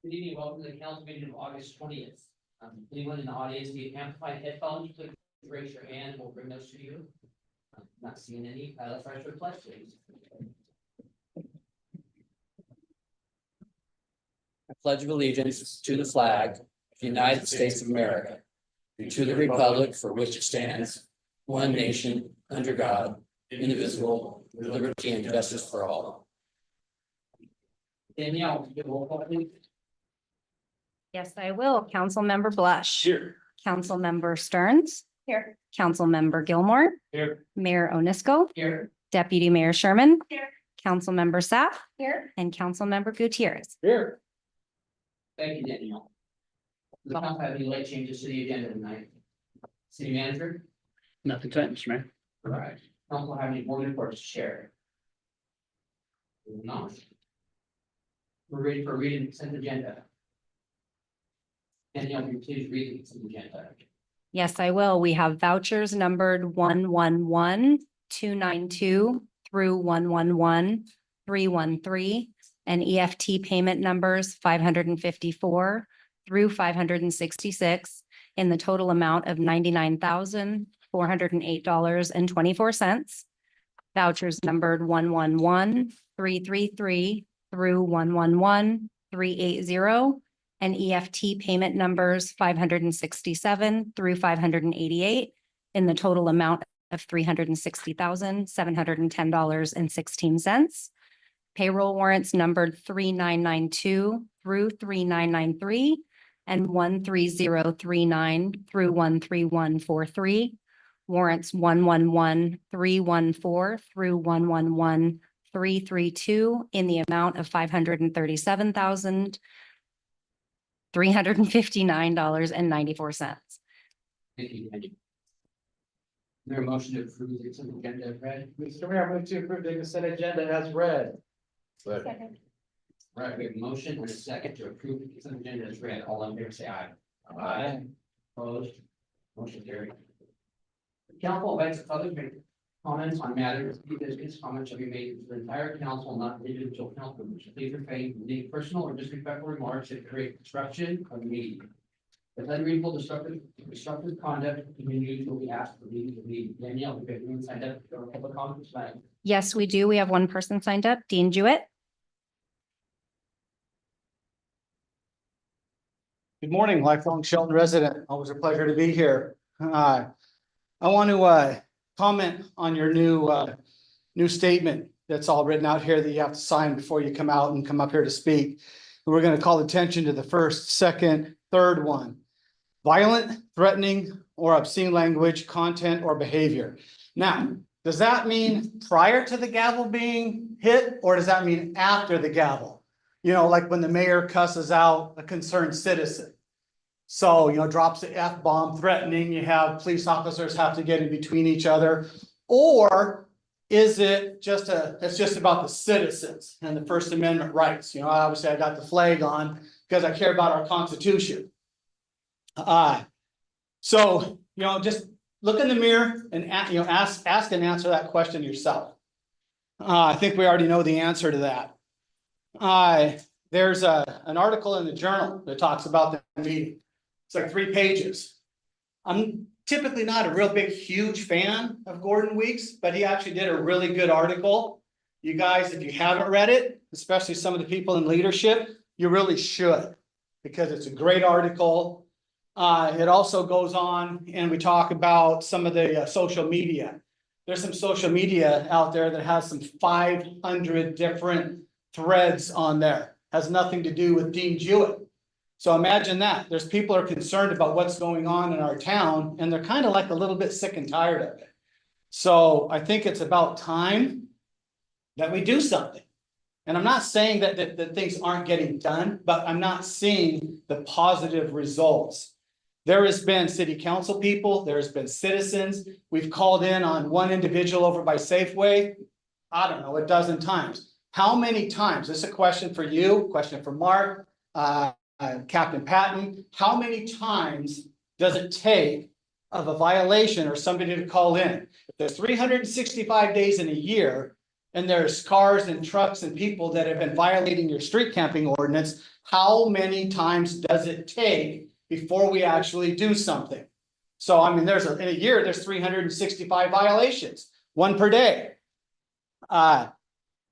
Good evening, welcome to the council meeting of August 20th. Anyone in the audience need amplified headphones, please raise your hand, we'll bring those to you. Not seeing any, let's rise for the pledge, please. I pledge of allegiance to the flag of the United States of America, and to the republic for which it stands, one nation, under God, indivisible, with liberty and justice for all. Danielle, would you give a roll call, please? Yes, I will. Councilmember Blush. Here. Councilmember Stearns. Here. Councilmember Gilmore. Here. Mayor Onisco. Here. Deputy Mayor Sherman. Here. Councilmember Sapp. Here. And Councilmember Gutierrez. Here. Thank you, Danielle. Does the council have any late changes to the agenda tonight? City manager? Nothing tonight, Mr. Mayor. All right. Council have any board reports to share? Not. We're ready for reading the consent agenda. Danielle, will you please read the consent agenda? Yes, I will. We have vouchers numbered 111, 292 through 111, 313, and EFT payment numbers 554 through 566 in the total amount of $99,408.24. Vouchers numbered 111, 333 through 111, 380, and EFT payment numbers 567 through 588 in the total amount of $360,710.16. Payroll warrants numbered 3992 through 3993 and 13039 through 13143. Warrants 111314 through 111332 in the amount of $537,359.94. Thank you, Danielle. Is there a motion to approve the consent agenda as read? Mr. Mayor, I move to approve the consent agenda as read. Second. All right, we have a motion and a second to approve the consent agenda as read. All in favor, say aye. Aye. Opposed? Motion carried. Council invites the public to make comments on matters, business comments shall be made to the entire council, not individual council members. Please refrain from any personal or disrespectful remarks that create disruption of the meeting. If unreasonable, disruptive conduct continues, will be asked for leaving the meeting. Danielle, if anyone signed up for public comments tonight. Yes, we do. We have one person signed up, Dean Jewett. Good morning, lifelong Shelton resident. Always a pleasure to be here. I want to comment on your new statement that's all written out here that you have to sign before you come out and come up here to speak. We're going to call attention to the first, second, third one. Violent, threatening, or obscene language, content, or behavior. Now, does that mean prior to the gavel being hit, or does that mean after the gavel? You know, like when the mayor cusses out a concerned citizen. So, you know, drops the F-bomb threatening, you have police officers have to get in between each other. Or is it just it's just about the citizens and the First Amendment rights? You know, obviously I got the flag on because I care about our Constitution. So, you know, just look in the mirror and, you know, ask and answer that question yourself. I think we already know the answer to that. There's an article in the Journal that talks about the meeting. It's like 3 pages. I'm typically not a real big, huge fan of Gordon Weeks, but he actually did a really good article. You guys, if you haven't read it, especially some of the people in leadership, you really should, because it's a great article. It also goes on and we talk about some of the social media. There's some social media out there that has some 500 different threads on there. Has nothing to do with Dean Jewett. So imagine that. There's people are concerned about what's going on in our town, and they're kind of like a little bit sick and tired of it. So I think it's about time that we do something. And I'm not saying that things aren't getting done, but I'm not seeing the positive results. There has been city council people, there's been citizens. We've called in on one individual over by Safeway, I don't know, a dozen times. How many times? This is a question for you, question for Mark, Captain Patton. How many times does it take of a violation or somebody to call in? If there's 365 days in a year, and there's cars and trucks and people that have been violating your street camping ordinance, how many times does it take before we actually do something? So I mean, in a year, there's 365 violations, one per day. I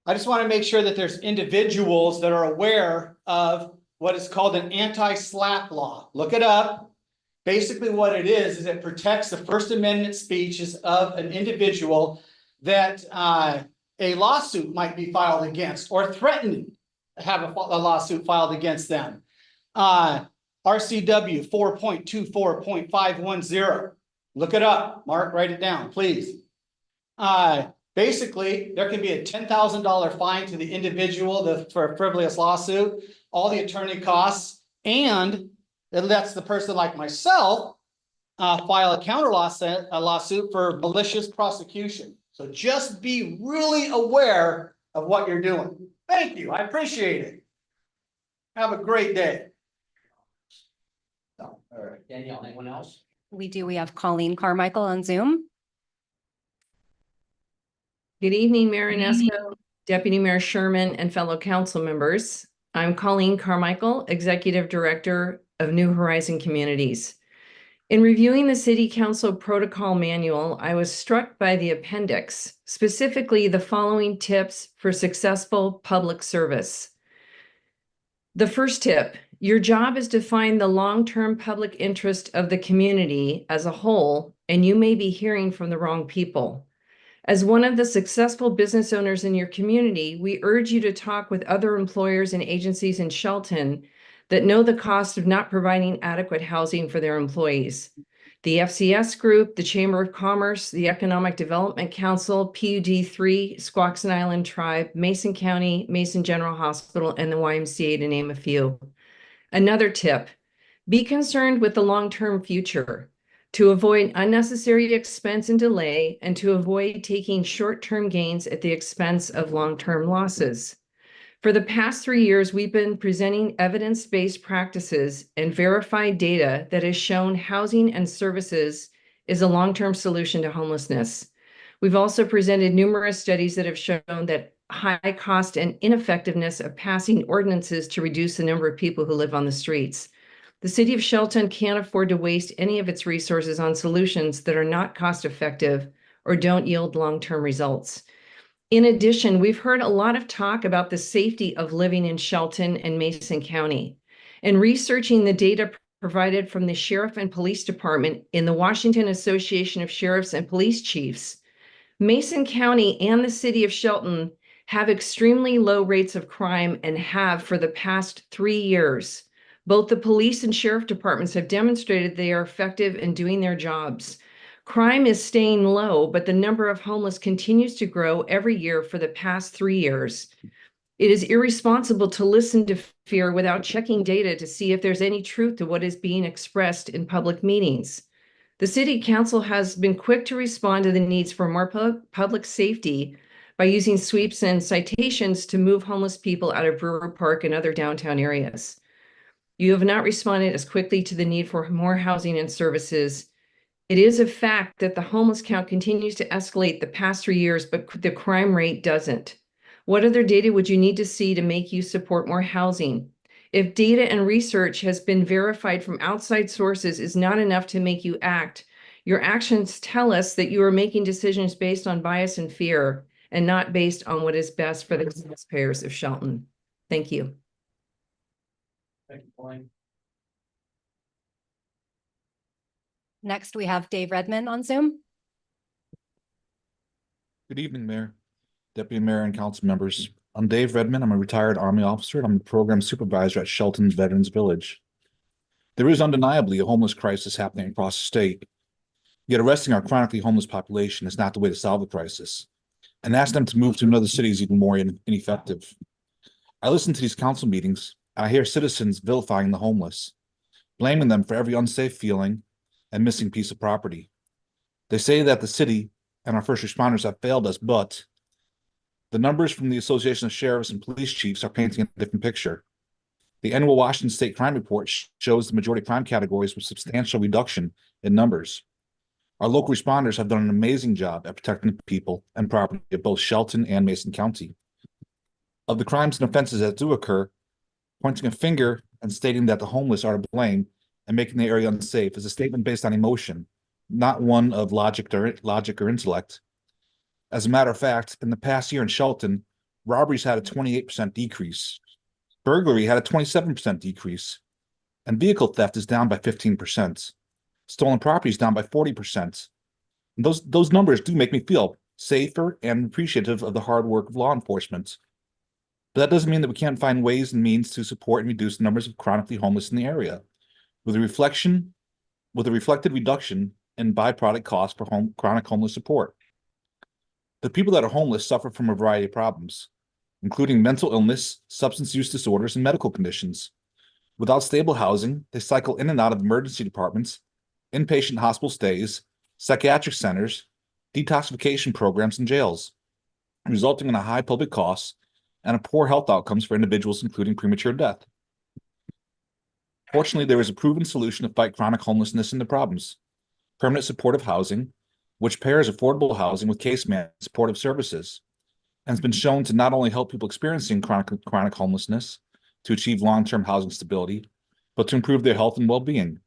just want to make sure that there's individuals that are aware of what is called an anti-slap law. Look it up. Basically what it is it protects the First Amendment speeches of an individual that a lawsuit might be filed against or threatening to have a lawsuit filed against them. RCW 4.24.510. Look it up. Mark, write it down, please. Basically, there can be a $10,000 fine to the individual for a frivolous lawsuit, all the attorney costs, and it lets the person like myself file a counter lawsuit for malicious prosecution. So just be really aware of what you're doing. Thank you. I appreciate it. Have a great day. So, all right, Danielle, anyone else? We do. We have Colleen Carmichael on Zoom. Good evening, Mayor Inesco, Deputy Mayor Sherman, and fellow council members. I'm Colleen Carmichael, Executive Director of New Horizon Communities. In reviewing the City Council Protocol Manual, I was struck by the appendix, specifically the following tips for successful public service. The first tip, your job is to find the long-term public interest of the community as a whole, and you may be hearing from the wrong people. As one of the successful business owners in your community, we urge you to talk with other employers and agencies in Shelton that know the cost of not providing adequate housing for their employees. The FCS Group, the Chamber of Commerce, the Economic Development Council, PUD3, Squaxin Island Tribe, Mason County, Mason General Hospital, and the YMCA, to name a few. Another tip, be concerned with the long-term future. To avoid unnecessary expense and delay, and to avoid taking short-term gains at the expense of long-term losses. For the past 3 years, we've been presenting evidence-based practices and verified data that has shown housing and services is a long-term solution to homelessness. We've also presented numerous studies that have shown that high cost and ineffectiveness of passing ordinances to reduce the number of people who live on the streets. The City of Shelton can't afford to waste any of its resources on solutions that are not cost-effective or don't yield long-term results. In addition, we've heard a lot of talk about the safety of living in Shelton and Mason County. In researching the data provided from the Sheriff and Police Department in the Washington Association of Sheriffs and Police Chiefs, Mason County and the City of Shelton have extremely low rates of crime and have for the past 3 years. Both the police and sheriff departments have demonstrated they are effective in doing their jobs. Crime is staying low, but the number of homeless continues to grow every year for the past 3 years. It is irresponsible to listen to fear without checking data to see if there's any truth to what is being expressed in public meetings. The City Council has been quick to respond to the needs for more public safety by using sweeps and citations to move homeless people out of Brewer Park and other downtown areas. You have not responded as quickly to the need for more housing and services. It is a fact that the homeless count continues to escalate the past 3 years, but the crime rate doesn't. What other data would you need to see to make you support more housing? If data and research has been verified from outside sources is not enough to make you act, your actions tell us that you are making decisions based on bias and fear and not based on what is best for the taxpayers of Shelton. Thank you. Thank you, Colleen. Next, we have Dave Redmond on Zoom. Good evening, Mayor, Deputy Mayor, and council members. I'm Dave Redmond. I'm a retired Army officer, and I'm the program supervisor at Shelton's Veterans Village. There is undeniably a homeless crisis happening across the state. Yet arresting our chronically homeless population is not the way to solve the crisis. And asking them to move to another city is even more ineffective. I listen to these council meetings, and I hear citizens vilifying the homeless, blaming them for every unsafe feeling and missing piece of property. They say that the city and our first responders have failed us, but the numbers from the Association of Sheriffs and Police Chiefs are painting a different picture. The annual Washington State Crime Report shows the majority crime categories with substantial reduction in numbers. Our local responders have done an amazing job at protecting the people and property of both Shelton and Mason County. Of the crimes and offenses that do occur, pointing a finger and stating that the homeless are to blame and making the area unsafe is a statement based on emotion, not one of logic or intellect. As a matter of fact, in the past year in Shelton, robberies had a 28% decrease, burglary had a 27% decrease, and vehicle theft is down by 15%. Stolen property is down by 40%. And those numbers do make me feel safer and appreciative of the hard work of law enforcement. But that doesn't mean that we can't find ways and means to support and reduce the numbers of chronically homeless in the area. With a reflected reduction in byproduct costs for chronic homeless support. The people that are homeless suffer from a variety of problems, including mental illness, substance use disorders, and medical conditions. Without stable housing, they cycle in and out of emergency departments, inpatient hospital stays, psychiatric centers, detoxification programs, and jails, resulting in a high public costs and poor health outcomes for individuals, including premature death. Fortunately, there is a proven solution to fight chronic homelessness and the problems: permanent supportive housing, which pairs affordable housing with case management supportive services, and has been shown to not only help people experiencing chronic homelessness to achieve long-term housing stability, but to improve their health and well-being.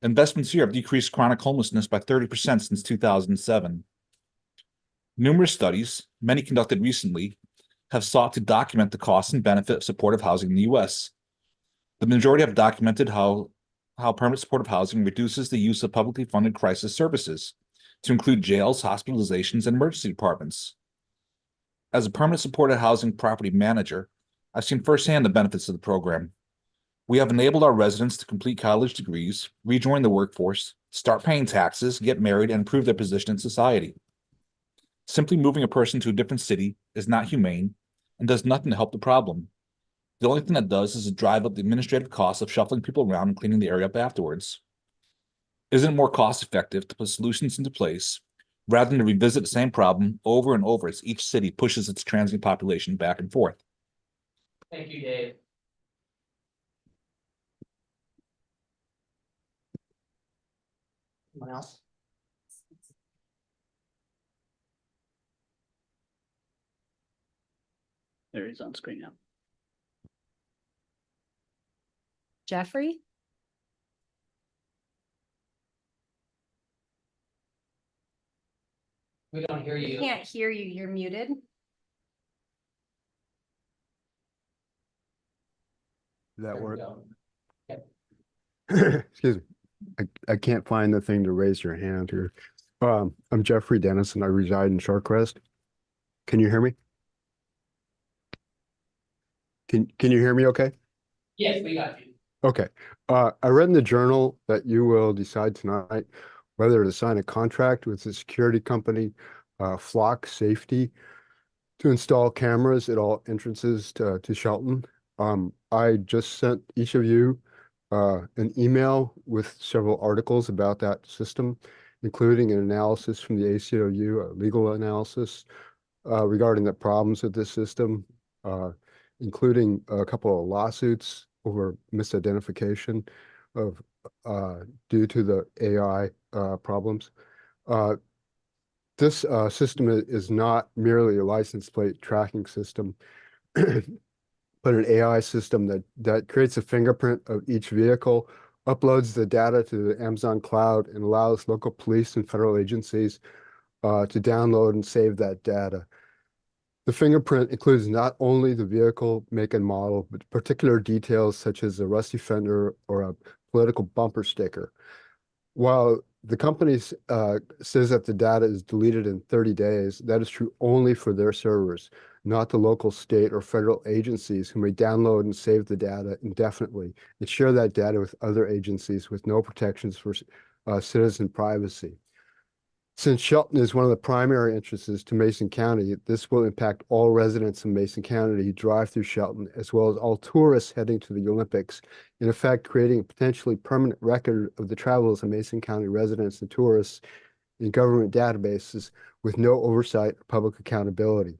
Investments here have decreased chronic homelessness by 30% since 2007. Numerous studies, many conducted recently, have sought to document the costs and benefit of supportive housing in the U.S. The majority have documented how permanent supportive housing reduces the use of publicly funded crisis services, to include jails, hospitalizations, and emergency departments. As a permanent supportive housing property manager, I've seen firsthand the benefits of the program. We have enabled our residents to complete college degrees, rejoin the workforce, start paying taxes, get married, and improve their position in society. Simply moving a person to a different city is not humane and does nothing to help the problem. The only thing that does is to drive up the administrative costs of shuffling people around and cleaning the area up afterwards. Isn't it more cost-effective to put solutions into place rather than to revisit the same problem over and over as each city pushes its transient population back and forth? Thank you, Dave. Anyone else? There he is on screen now. Jeffrey? We don't hear you. Can't hear you. You're muted. Did that There we work? go. Excuse me. I can't find the thing to raise your hand here. I'm Jeffrey Dennis and I reside in Shortcrest. Can you hear me? Can you hear me okay? Yes, we got you. Okay. I read in the journal that you will decide tonight whether to sign a contract with the security company, Flock Safety, to install cameras at all entrances to Shelton. I just sent each of you an email with several articles about that system, including an analysis from the ACLU, a legal analysis regarding the problems with this system, including a couple of lawsuits over misidentification of due to the AI problems. This system is not merely a license plate tracking system, but an AI system that creates a fingerprint of each vehicle, uploads the data to the Amazon cloud, and allows local police and federal agencies to download and save that data. The fingerprint includes not only the vehicle make and model, but particular details such as a rusty fender or a political bumper sticker. While the company says that the data is deleted in 30 days, that is true only for their servers, not the local, state, or federal agencies who may download and save the data indefinitely and share that data with other agencies with no protections for citizen privacy. Since Shelton is one of the primary entrances to Mason County, this will impact all residents in Mason County who drive through Shelton, as well as all tourists heading to the Olympics, in effect creating a potentially permanent record of the travels of Mason County residents and tourists in government databases with no oversight or public accountability.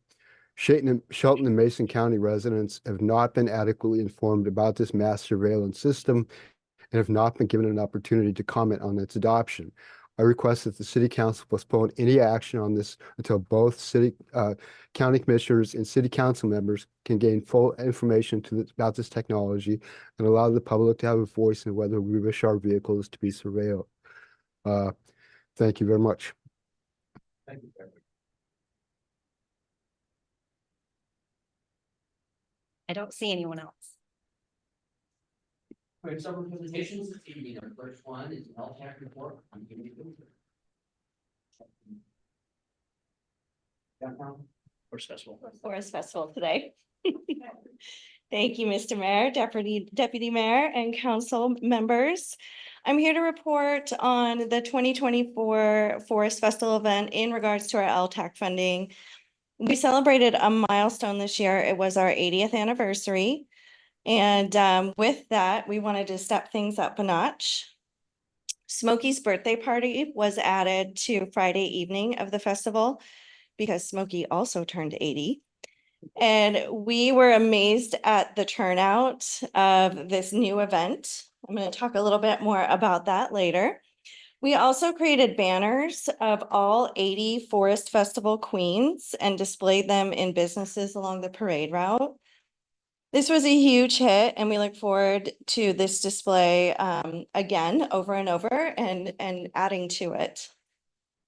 Shelton and Mason County residents have not been adequately informed about this mass surveillance system and have not been given an opportunity to comment on its adoption. I request that the city council postpone any action on this until both county commissioners and city council members can gain full information about this technology and allow the public to have a voice in whether we wish our vehicles to be surveilled. Thank you very much. Thank you, Jerry. I don't see anyone else. We have several presentations this evening. Our first one is an LTAC report on community food. Background. First festival. Forest Festival today. Thank you, Mr. Mayor, Deputy Mayor, and council members. I'm here to report on the 2024 Forest Festival event in regards to our LTAC funding. We celebrated a milestone this year. It was our 80th anniversary. And with that, we wanted to step things up a notch. Smokey's birthday party was added to Friday evening of the festival because Smokey also turned 80. And we were amazed at the turnout of this new event. I'm going to talk a little bit more about that later. We also created banners of all 80 Forest Festival queens and displayed them in businesses along the parade route. This was a huge hit, and we look forward to this display again over and over and adding to it.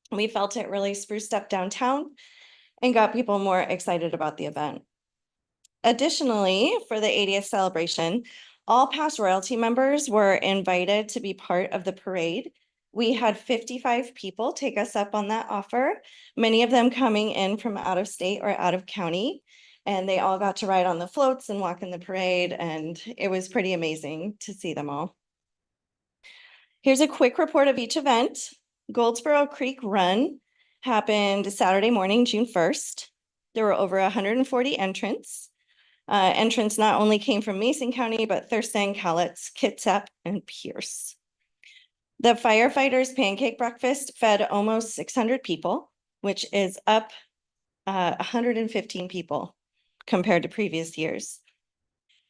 We felt it really spruced up downtown and got people more excited about the event. Additionally, for the 80th celebration, all past royalty members were invited to be part of the parade. We had 55 people take us up on that offer, many of them coming in from out of state or out of county. And they all got to ride on the floats and walk in the parade, and it was pretty amazing to see them all. Here's a quick report of each event. Goldsboro Creek Run happened Saturday morning, June 1st. There were over 140 entrants. Entrants not only came from Mason County, but Thurston, Cowlitz, Kitsap, and Pierce. The firefighters pancake breakfast fed almost 600 people, which is up 115 people compared to previous years.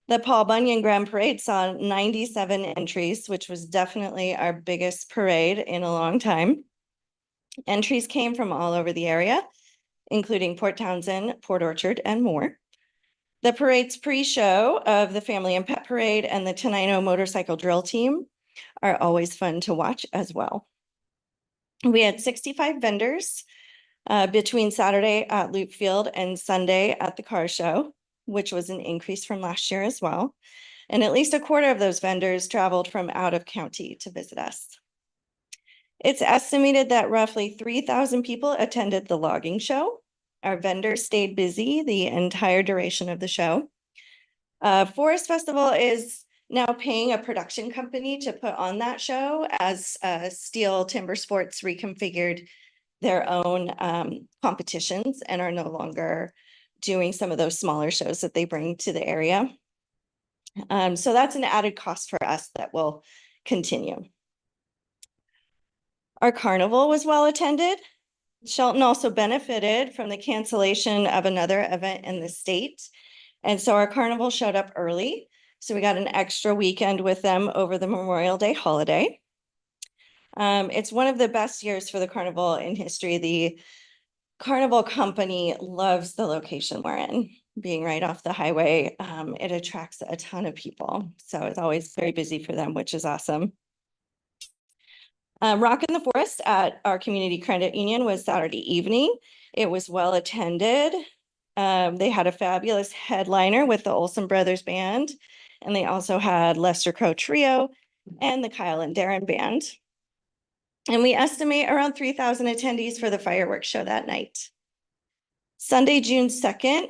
The Paul Bunyan Grand Parade saw 97 entries, which was definitely our biggest parade in a long time. Entries came from all over the area, including Port Townsend, Port Orchard, and more. The parade's pre-show of the Family and Pet Parade and the Tenino Motorcycle Drill Team are always fun to watch as well. We had 65 vendors between Saturday at Loop Field and Sunday at the car show, which was an increase from last year as well. And at least a quarter of those vendors traveled from out of county to visit us. It's estimated that roughly 3,000 people attended the logging show. Our vendors stayed busy the entire duration of the show. Forest Festival is now paying a production company to put on that show as Steel Timber Sports reconfigured their own competitions and are no longer doing some of those smaller shows that they bring to the area. So that's an added cost for us that will continue. Our carnival was well attended. Shelton also benefited from the cancellation of another event in the state. And so our carnival showed up early. So we got an extra weekend with them over the Memorial Day holiday. It's one of the best years for the carnival in history. The carnival company loves the location we're in, being right off the highway. It attracts a ton of people. So it's always very busy for them, which is awesome. Rock in the Forest at our community credit union was Saturday evening. It was well attended. They had a fabulous headliner with the Olsen Brothers Band, and they also had Lester Crow Trio and the Kyle and Darren Band. And we estimate around 3,000 attendees for the fireworks show that night. Sunday, June 2nd,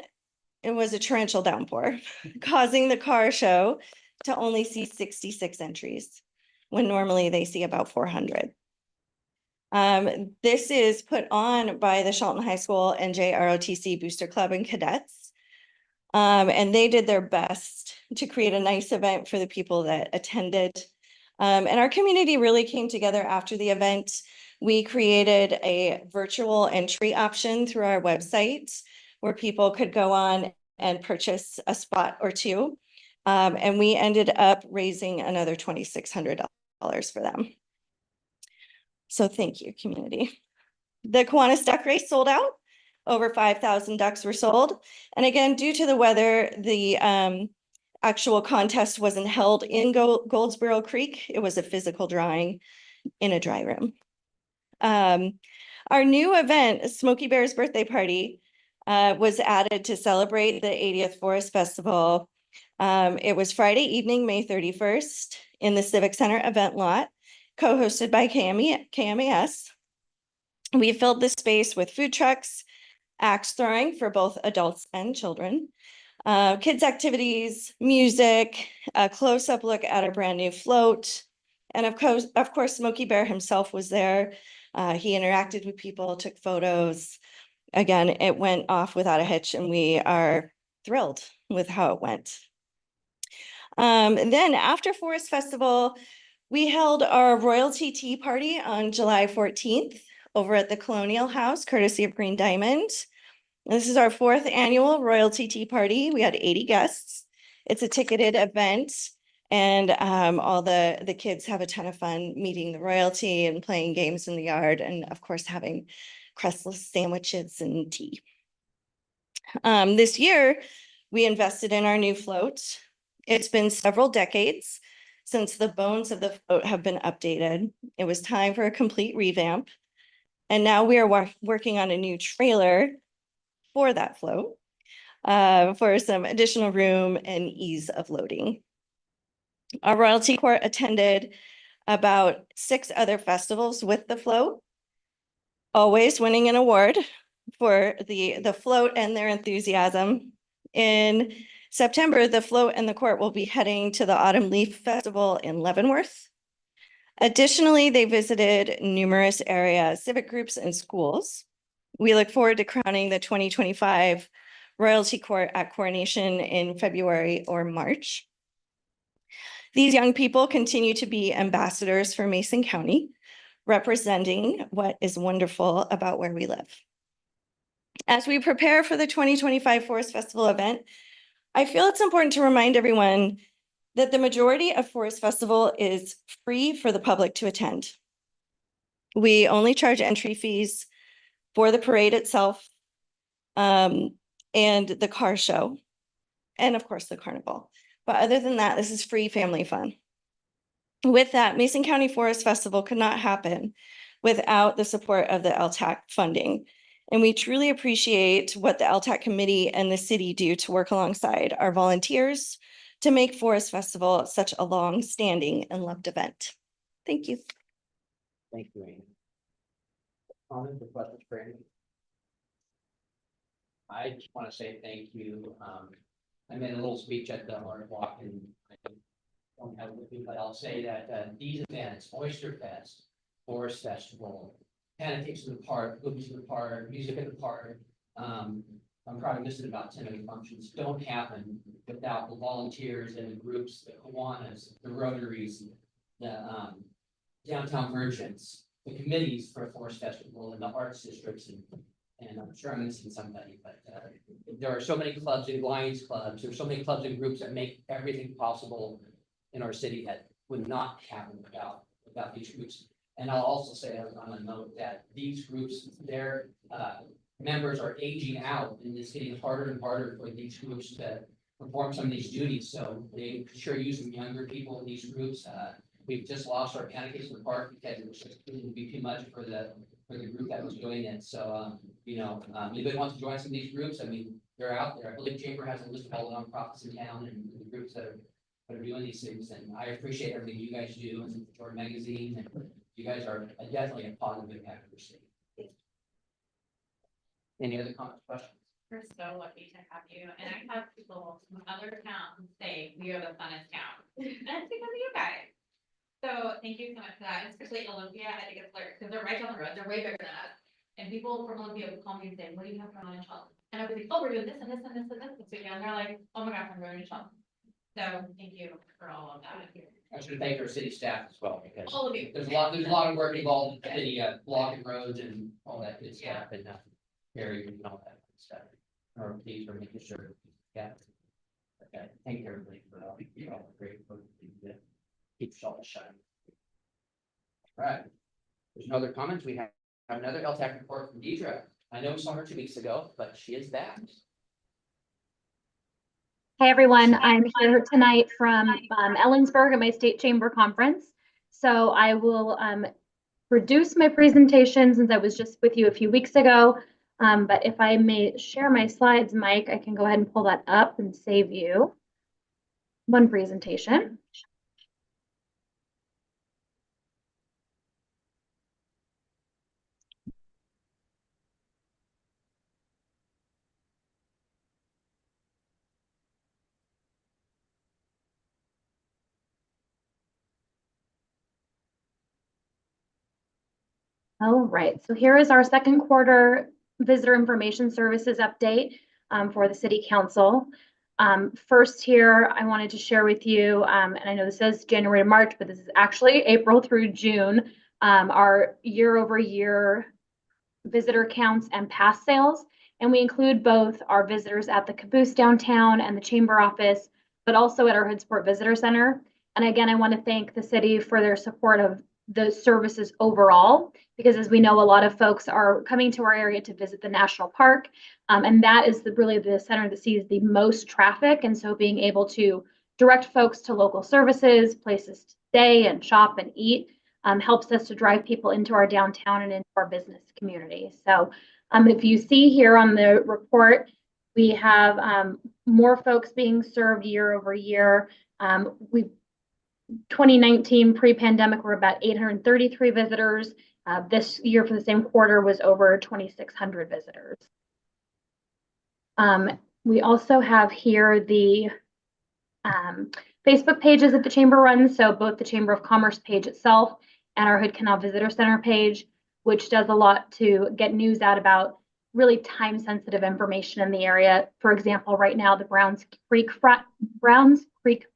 it was a torrential downpour, causing the car show to only see 66 entries, when normally they see about 400. This is put on by the Shelton High School and JROTC Booster Club and Cadets. And they did their best to create a nice event for the people that attended. And our community really came together after the event. We created a virtual entry option through our website where people could go on and purchase a spot or two. And we ended up raising another $2,600 for them. So thank you, community. The Kiwanis Duck Race sold out. Over 5,000 ducks were sold. And again, due to the weather, the actual contest wasn't held in Goldsboro Creek. It was a physical drawing in a dry room. Our new event, Smokey Bear's birthday party, was added to celebrate the 80th Forest Festival. It was Friday evening, May 31st, in the Civic Center event lot, co-hosted by KMAS. We filled the space with food trucks, axe throwing for both adults and children, kids activities, music, a close-up look at a brand new float. And of course, Smokey Bear himself was there. He interacted with people, took photos. Again, it went off without a hitch, and we are thrilled with how it went. And then after Forest Festival, we held our royalty tea party on July 14th over at the Colonial House, courtesy of Green Diamond. This is our 4th annual royalty tea party. We had 80 guests. It's a ticketed event, and all the kids have a ton of fun meeting the royalty and playing games in the yard, and of course having crustless sandwiches and tea. This year, we invested in our new float. It's been several decades since the bones of the float have been updated. It was time for a complete revamp. And now we are working on a new trailer for that float for some additional room and ease of loading. Our royalty court attended about 6 other festivals with the float, always winning an award for the float and their enthusiasm. In September, the float and the court will be heading to the Autumn Leaf Festival in Leavenworth. Additionally, they visited numerous area civic groups and schools. We look forward to crowning the 2025 Royalty Court at Coronation in February or March. These young people continue to be ambassadors for Mason County, representing what is wonderful about where we live. As we prepare for the 2025 Forest Festival event, I feel it's important to remind everyone that the majority of Forest Festival is free for the public to attend. We only charge entry fees for the parade itself, and the car show, and of course the carnival. But other than that, this is free family fun. With that, Mason County Forest Festival could not happen without the support of the LTAC funding. And we truly appreciate what the LTAC committee and the city do to work alongside our volunteers to make Forest Festival such a long-standing and loved event. Thank you. Thank you, Amy. Comments or questions for Amy? I just want to say thank you. I made a little speech at the Art Walk, and I don't have it with me, but I'll say that these events, Oyster Fest, Forest Festival, Pancakes in the Park, Cookies in the Park, Music in the Park, I'm probably missing about 10 of the functions, don't happen without the volunteers and the groups, the Kiwanis, the Rotaries, the downtown merchants, the committees for Forest Festival and the arts districts, and I'm sure I'm missing somebody, but there are so many clubs and Lions clubs, there's so many clubs and groups that make everything possible in our city that would not happen without these groups. And I'll also say on a note that these groups, their members are aging out, and it's getting harder and harder for these groups to perform some of these duties. So they sure use some younger people in these groups. We've just lost our Pancakes in the Park because it was just going to be too much for the group that was doing it. So anybody wants to join some of these groups, I mean, they're out there. I believe Chamber has a list of all the nonprofits in town and the groups that are doing these things, and I appreciate everything you guys do and Jordan Magazine, and you guys are definitely a positive impact for the city. Any other comments, questions? We're so lucky to have you, and I have people from other towns say we are the funnest town, and it's because of you guys. So thank you so much for that, especially Olympia. I think it's hilarious because they're right down the road. They're way bigger than us, and people from Olympia would call me and say, "What do you have going on in Shelton?" And I would be like, "Oh, we're doing this and this and this and this weekend." And they're like, "Oh my gosh, I'm going to Shelton." So thank you for all of that. I should thank our city staff as well, because All of you. there's a lot of work involved in the blocking roads and all that good stuff, and Harry and all that good stuff. Or these are making sure, yeah. Okay, thank you everybody for all the great work that you did. Keep Shelton shining. All right, There's no other comments. We have another LTAC report from Deidre. I know we saw her 2 weeks ago, but she is back. Hey everyone, I'm here tonight from Ellensburg at my state chamber conference. So I will reduce my presentation since I was just with you a few weeks ago. But if I may share my slides, Mike, I can go ahead and pull that up and save you one presentation. All right, so here is our second quarter visitor information services update for the city council. First here, I wanted to share with you, and I know this says January to March, but this is actually April through June, our year over year visitor counts and pass sales. And we include both our visitors at the caboose downtown and the chamber office, but also at our Hoodsport Visitor Center. And again, I want to thank the city for their support of the services overall, because as we know, a lot of folks are coming to our area to visit the national park. And that is really the center that sees the most traffic. And so being able to direct folks to local services, places to stay and shop and eat helps us to drive people into our downtown and into our business community. So if you see here on the report, we have more folks being served year over year. 2019 pre-pandemic, we're about 833 visitors. This year for the same quarter was over 2,600 visitors. We also have here the Facebook pages that the chamber runs. So both the Chamber of Commerce page itself and our Hood Canal Visitor Center page, which does a lot to get news out about really time-sensitive information in the area. For example, right now, the Browns Creek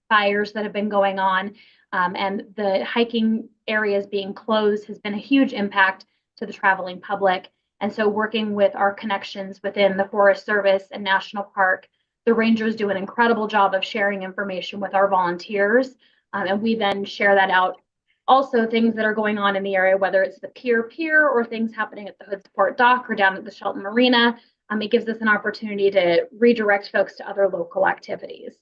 fires that have been going on and the hiking areas being closed has been a huge impact to the traveling public. And so working with our connections within the Forest Service and National Park, the rangers do an incredible job of sharing information with our volunteers. And we then share that out. Also, things that are going on in the area, whether it's the pier or things happening at the Hoodsport dock or down at the Shelton Marina, it gives us an opportunity to redirect folks to other local activities.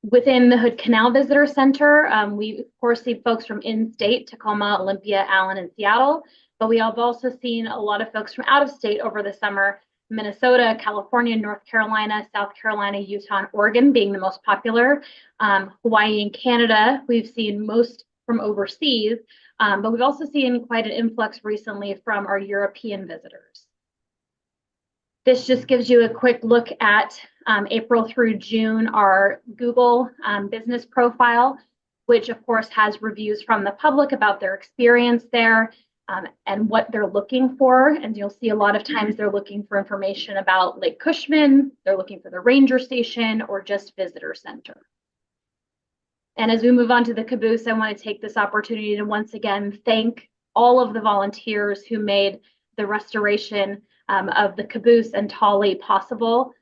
Within the Hood Canal Visitor Center, we of course see folks from in-state, Tacoma, Olympia, Allen, and Seattle, but we have also seen a lot of folks from out of state over the summer, Minnesota, California, North Carolina, South Carolina, Utah, and Oregon being the most popular. Hawaii and Canada, we've seen most from overseas, but we've also seen quite an influx recently from our European visitors. This just gives you a quick look at April through June, our Google business profile, which of course has reviews from the public about their experience there and what they're looking for. And you'll see a lot of times they're looking for information about Lake Cushman, they're looking for the ranger station or just visitor center. And as we move on to the caboose, I want to take this opportunity to once again thank all of the volunteers who made the restoration of the caboose and Tolly possible.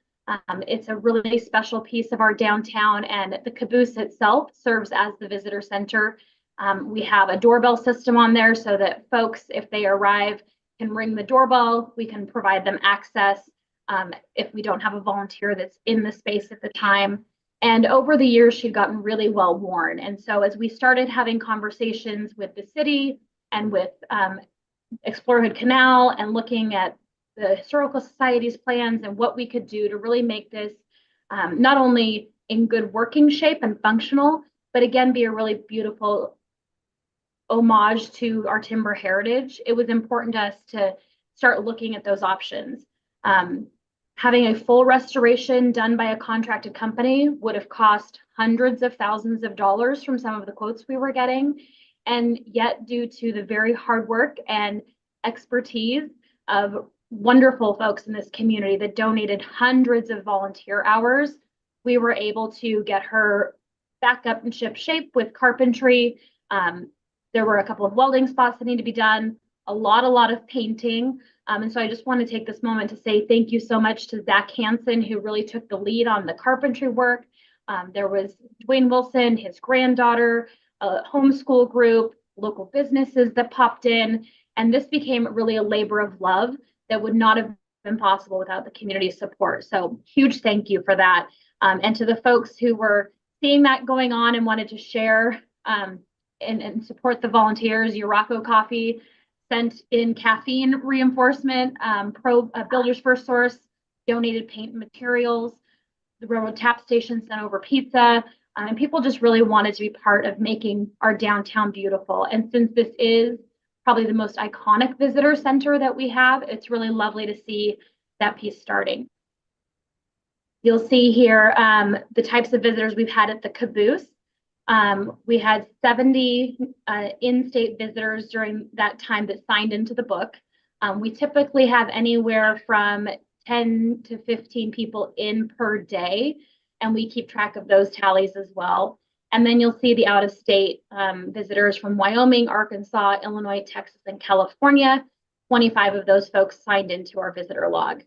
It's a really special piece of our downtown, and the caboose itself serves as the visitor center. We have a doorbell system on there so that folks, if they arrive, can ring the doorbell. We can provide them access if we don't have a volunteer that's in the space at the time. And over the years, she'd gotten really well worn. And so as we started having conversations with the city and with Explore Hood Canal and looking at the Historical Society's plans and what we could do to really make this not only in good working shape and functional, but again, be a really beautiful homage to our timber heritage, it was important to us to start looking at those options. Having a full restoration done by a contracted company would have cost hundreds of thousands of dollars from some of the quotes we were getting. And yet, due to the very hard work and expertise of wonderful folks in this community that donated hundreds of volunteer hours, we were able to get her back up in ship shape with carpentry. There were a couple of welding spots that need to be done, a lot of painting. And so I just want to take this moment to say thank you so much to Zach Hansen, who really took the lead on the carpentry work. There was Dwayne Wilson, his granddaughter, a homeschool group, local businesses that popped in. And this became really a labor of love that would not have been possible without the community support. So huge thank you for that. And to the folks who were seeing that going on and wanted to share and support the volunteers, Urocco Coffee sent in caffeine reinforcement, Builders First Source donated paint and materials, the Railroad Tap Station sent over pizza, and people just really wanted to be part of making our downtown beautiful. And since this is probably the most iconic visitor center that we have, it's really lovely to see that piece starting. You'll see here the types of visitors we've had at the caboose. We had 70 in-state visitors during that time that signed into the book. We typically have anywhere from 10 to 15 people in per day, and we keep track of those tallies as well. And then you'll see the out-of-state visitors from Wyoming, Arkansas, Illinois, Texas, and California. 25 of those folks signed into our visitor log.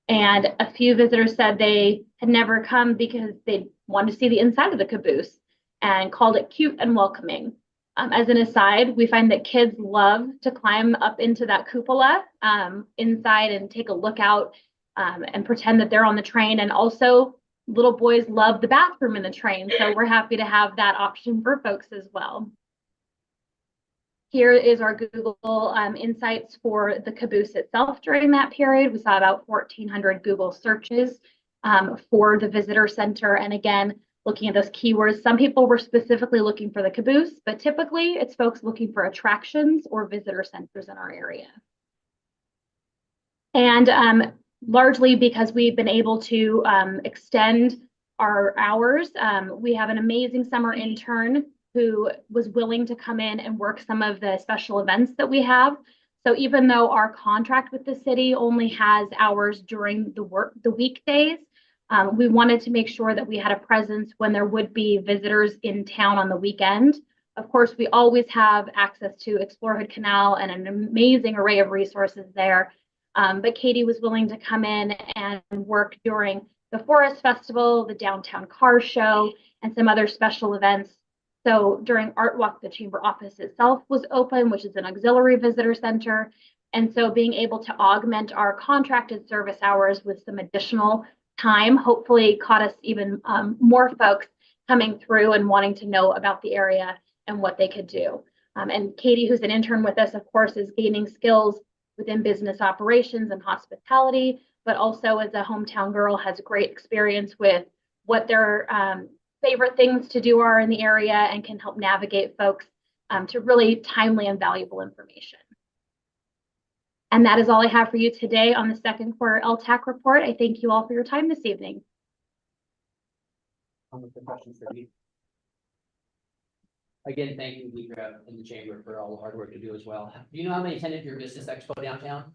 And a few visitors said they had never come because they wanted to see the inside of the caboose and called it cute and welcoming. As an aside, we find that kids love to climb up into that cupola inside and take a look out and pretend that they're on the train. And also little boys love the bathroom in the train. So we're happy to have that option for folks as well. Here is our Google insights for the caboose itself during that period. We saw about 1,400 Google searches for the visitor center. And again, looking at those keywords, some people were specifically looking for the caboose, but typically it's folks looking for attractions or visitor centers in our area. And largely because we've been able to extend our hours, we have an amazing summer intern who was willing to come in and work some of the special events that we have. So even though our contract with the city only has hours during the weekdays, we wanted to make sure that we had a presence when there would be visitors in town on the weekend. Of course, we always have access to Explore Hood Canal and an amazing array of resources there. But Katie was willing to come in and work during the Forest Festival, the Downtown Car Show, and some other special events. So during Art Walk, the chamber office itself was open, which is an auxiliary visitor center. And so being able to augment our contracted service hours with some additional time hopefully caught us even more folks coming through and wanting to know about the area and what they could do. And Katie, who's an intern with us, of course, is gaining skills within business operations and hospitality, but also as a hometown girl has great experience with what their favorite things to do are in the area and can help navigate folks to really timely and valuable information. And that is all I have for you today on the second quarter LTAC report. I thank you all for your time this evening. Questions for me? Again, thank you, Deidre, and the chamber for all the hard work you do as well. Do you know how many attended your business expo downtown?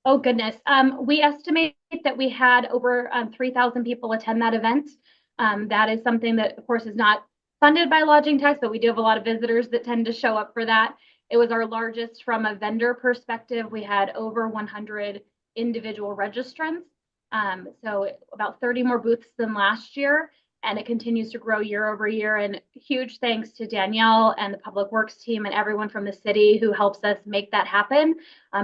Oh, goodness. We estimate that we had over 3,000 people attend that event. That is something that, of course, is not funded by lodging tax, but we do have a lot of visitors that tend to show up for that. It was our largest from a vendor perspective. We had over 100 individual registrants. So about 30 more booths than last year, and it continues to grow year over year. And huge thanks to Danielle and the Public Works team and everyone from the city who helps us make that happen,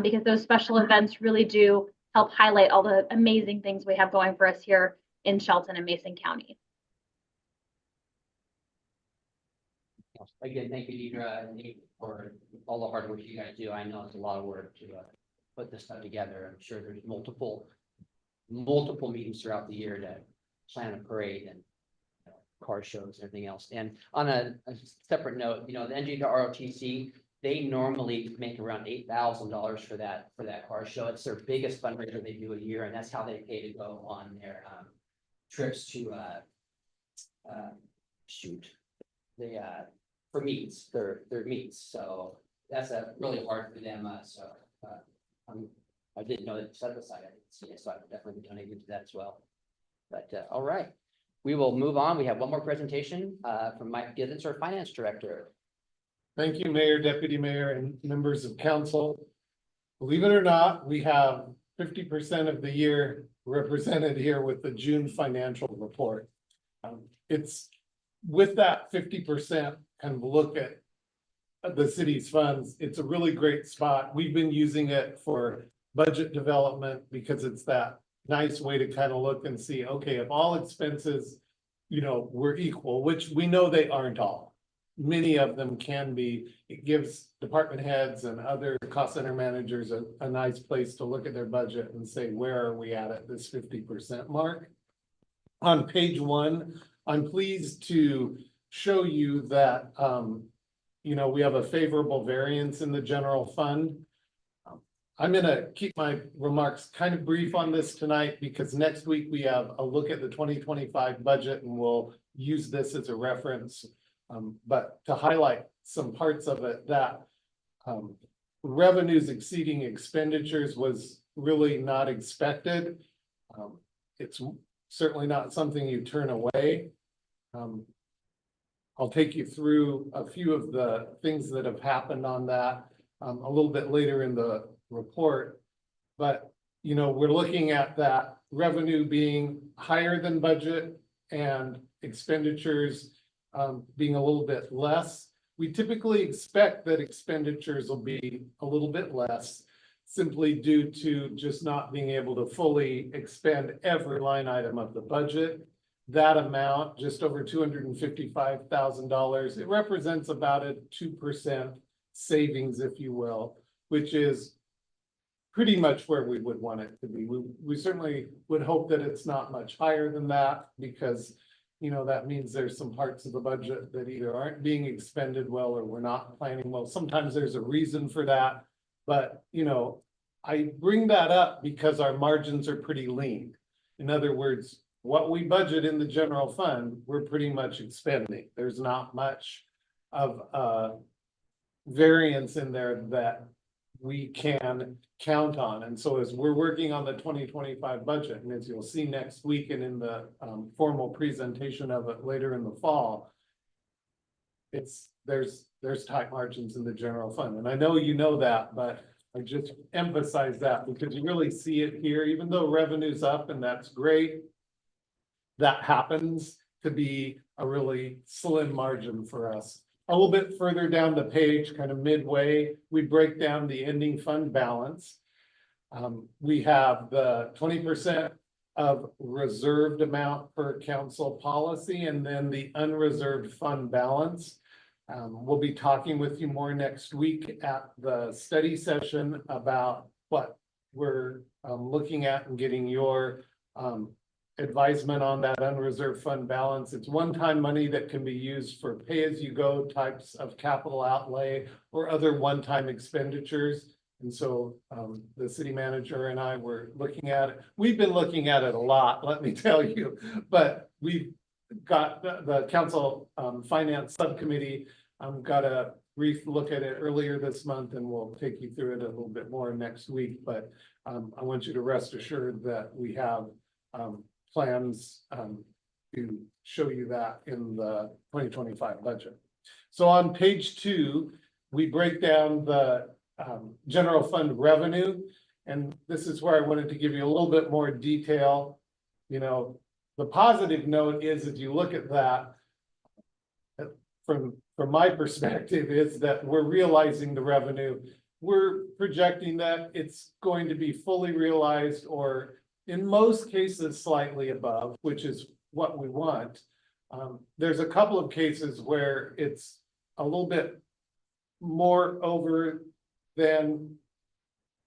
because those special events really do help highlight all the amazing things we have going for us here in Shelton and Mason County. Again, thank you, Deidre, and for all the hard work you guys do. I know it's a lot of work to put this stuff together. I'm sure there's multiple meetings throughout the year to plan a parade and car shows and everything else. And on a separate note, the NJ to ROTC, they normally make around $8,000 for that car show. It's their biggest fundraiser they do a year, and that's how they pay to go on their trips to for meets, their meets. So that's really hard for them. I didn't know that set aside. I didn't see it, so I would definitely be donating to that as well. But all right, we will move on. We have one more presentation from Mike Giddens, our finance director. Thank you, Mayor, Deputy Mayor, and members of council. Believe it or not, we have 50% of the year represented here with the June financial report. It's with that 50% kind of look at the city's funds. It's a really great spot. We've been using it for budget development because it's that nice way to kind of look and see, okay, if all expenses, were equal, which we know they aren't all. Many of them can be. It gives department heads and other cost center managers a nice place to look at their budget and say, where are we at this 50% mark? On page 1, I'm pleased to show you that, we have a favorable variance in the general fund. I'm gonna keep my remarks kind of brief on this tonight because next week we have a look at the 2025 budget and we'll use this as a reference. But to highlight some parts of it, that revenues exceeding expenditures was really not expected. It's certainly not something you turn away. I'll take you through a few of the things that have happened on that a little bit later in the report. But, we're looking at that revenue being higher than budget and expenditures being a little bit less. We typically expect that expenditures will be a little bit less simply due to just not being able to fully expend every line item of the budget. That amount, just over $255,000, it represents about a 2% savings, if you will, which is pretty much where we would want it to be. We certainly would hope that it's not much higher than that because, that means there's some parts of the budget that either aren't being expended well or we're not planning well. Sometimes there's a reason for that, but, I bring that up because our margins are pretty lean. In other words, what we budget in the general fund, we're pretty much expending. There's not much of variance in there that we can count on. And so as we're working on the 2025 budget, and as you'll see next week and in the formal presentation of it later in the fall, there's tight margins in the general fund. And I know you know that, but I just emphasize that because you really see it here, even though revenue's up and that's great, that happens to be a really slim margin for us. A little bit further down the page, kind of midway, we break down the ending fund balance. We have the 20% of reserved amount per council policy and then the unreserved fund balance. We'll be talking with you more next week at the study session about what we're looking at and getting your advisement on that unreserved fund balance. It's one-time money that can be used for pay-as-you-go types of capital outlay or other one-time expenditures. And so the city manager and I were looking at it. We've been looking at it a lot, let me tell you, but we've got the council finance subcommittee got a brief look at it earlier this month and we'll take you through it a little bit more next week. But I want you to rest assured that we have plans to show you that in the 2025 budget. So on page 2, we break down the general fund revenue. And this is where I wanted to give you a little bit more detail. The positive note is if you look at that, from my perspective, is that we're realizing the revenue. We're projecting that it's going to be fully realized or in most cases slightly above, which is what we want. There's a couple of cases where it's a little bit more over than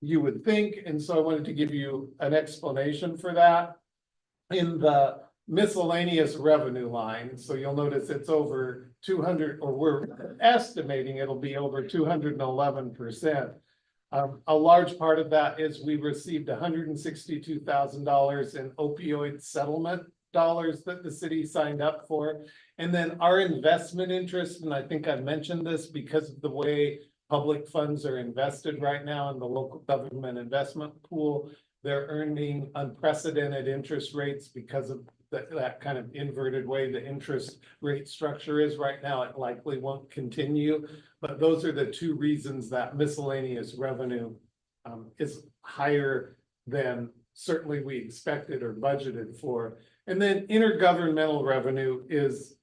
you would think. And so I wanted to give you an explanation for that. In the miscellaneous revenue line, so you'll notice it's over 200, or we're estimating it'll be over 211%. A large part of that is we received $162,000 in opioid settlement dollars that the city signed up for. And then our investment interest, and I think I mentioned this because of the way public funds are invested right now in the local government investment pool, they're earning unprecedented interest rates because of that kind of inverted way the interest rate structure is right now. It likely won't continue, but those are the two reasons that miscellaneous revenue is higher than certainly we expected or budgeted for. And then intergovernmental revenue is,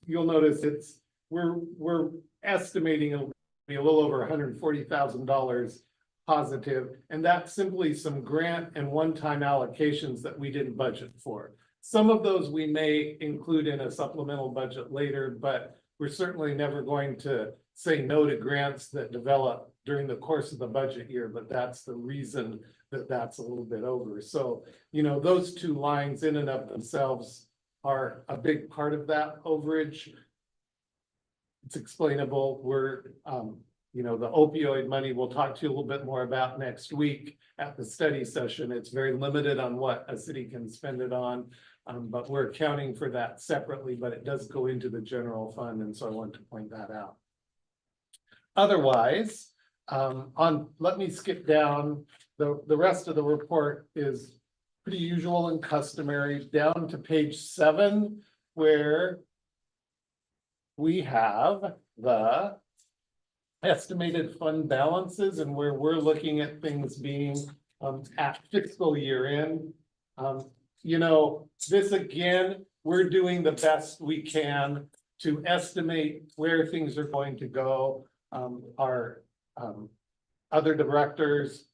you'll notice we're estimating be a little over $140,000 positive. And that's simply some grant and one-time allocations that we didn't budget for. Some of those we may include in a supplemental budget later, but we're certainly never going to say no to grants that develop during the course of the budget year, but that's the reason that that's a little bit over. So, you know, those two lines in and of themselves are a big part of that overage. It's explainable. We're, you know, the opioid money we'll talk to you a little bit more about next week at the study session. It's very limited on what a city can spend it on. But we're accounting for that separately, but it does go into the general fund. And so I want to point that out. Otherwise, let me skip down. The rest of the report is pretty usual and customary down to page 7, where we have the estimated fund balances and where we're looking at things being at fiscal year end. You know, this again, we're doing the best we can to estimate where things are going to go. Our other directors,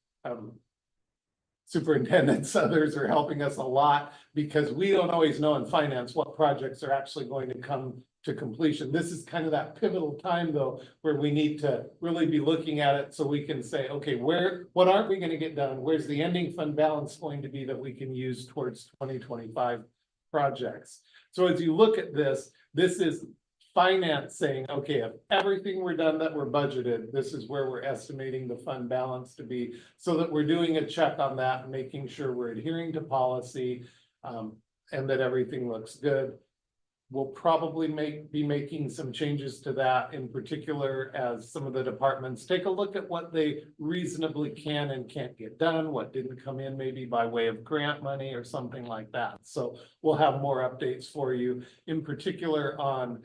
superintendents, others are helping us a lot because we don't always know in finance what projects are actually going to come to completion. This is kind of that pivotal time though, where we need to really be looking at it so we can say, okay, what aren't we going to get done? Where's the ending fund balance going to be that we can use towards 2025 projects? So as you look at this, this is finance saying, okay, if everything we're done that we're budgeted, this is where we're estimating the fund balance to be, so that we're doing a check on that, making sure we're adhering to policy, and that everything looks good. We'll probably be making some changes to that, in particular as some of the departments take a look at what they reasonably can and can't get done, what didn't come in maybe by way of grant money or something like that. So we'll have more updates for you, in particular on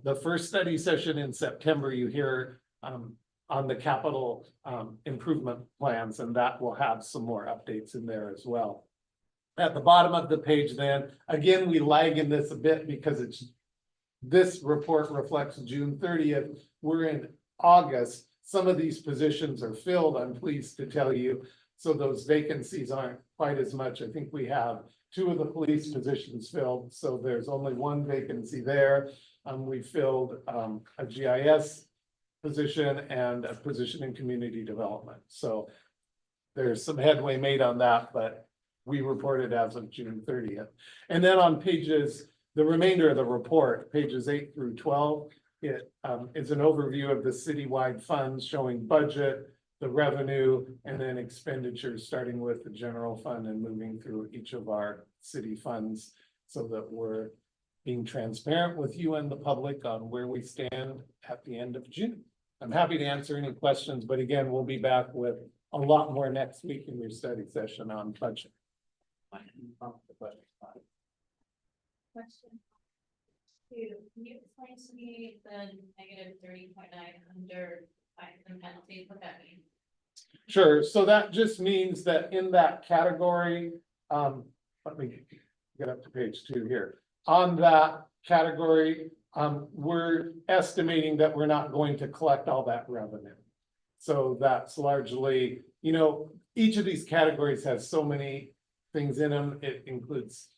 the first study session in September. You hear on the capital improvement plans, and that will have some more updates in there as well. At the bottom of the page then, again, we lag in this a bit because this report reflects June 30th. We're in August. Some of these positions are filled, I'm pleased to tell you. So those vacancies aren't quite as much. I think we have 2 of the police positions filled. So there's only 1 vacancy there. We filled a GIS position and a position in community development. So there's some headway made on that, but we reported as of June 30th. And then on pages, the remainder of the report, pages 8 through 12, it is an overview of the citywide funds showing budget, the revenue, and then expenditures, starting with the general fund and moving through each of our city funds so that we're being transparent with you and the public on where we stand at the end of June. I'm happy to answer any questions, but again, we'll be back with a lot more next week in your study session on budget. Question. Can you explain to me the negative 30.9 under fines and penalties, what that means? Sure, so that just means that in that category, let me get up to page 2 here. On that category, we're estimating that we're not going to collect all that revenue. So that's largely, you know, each of these categories has so many things in them. It includes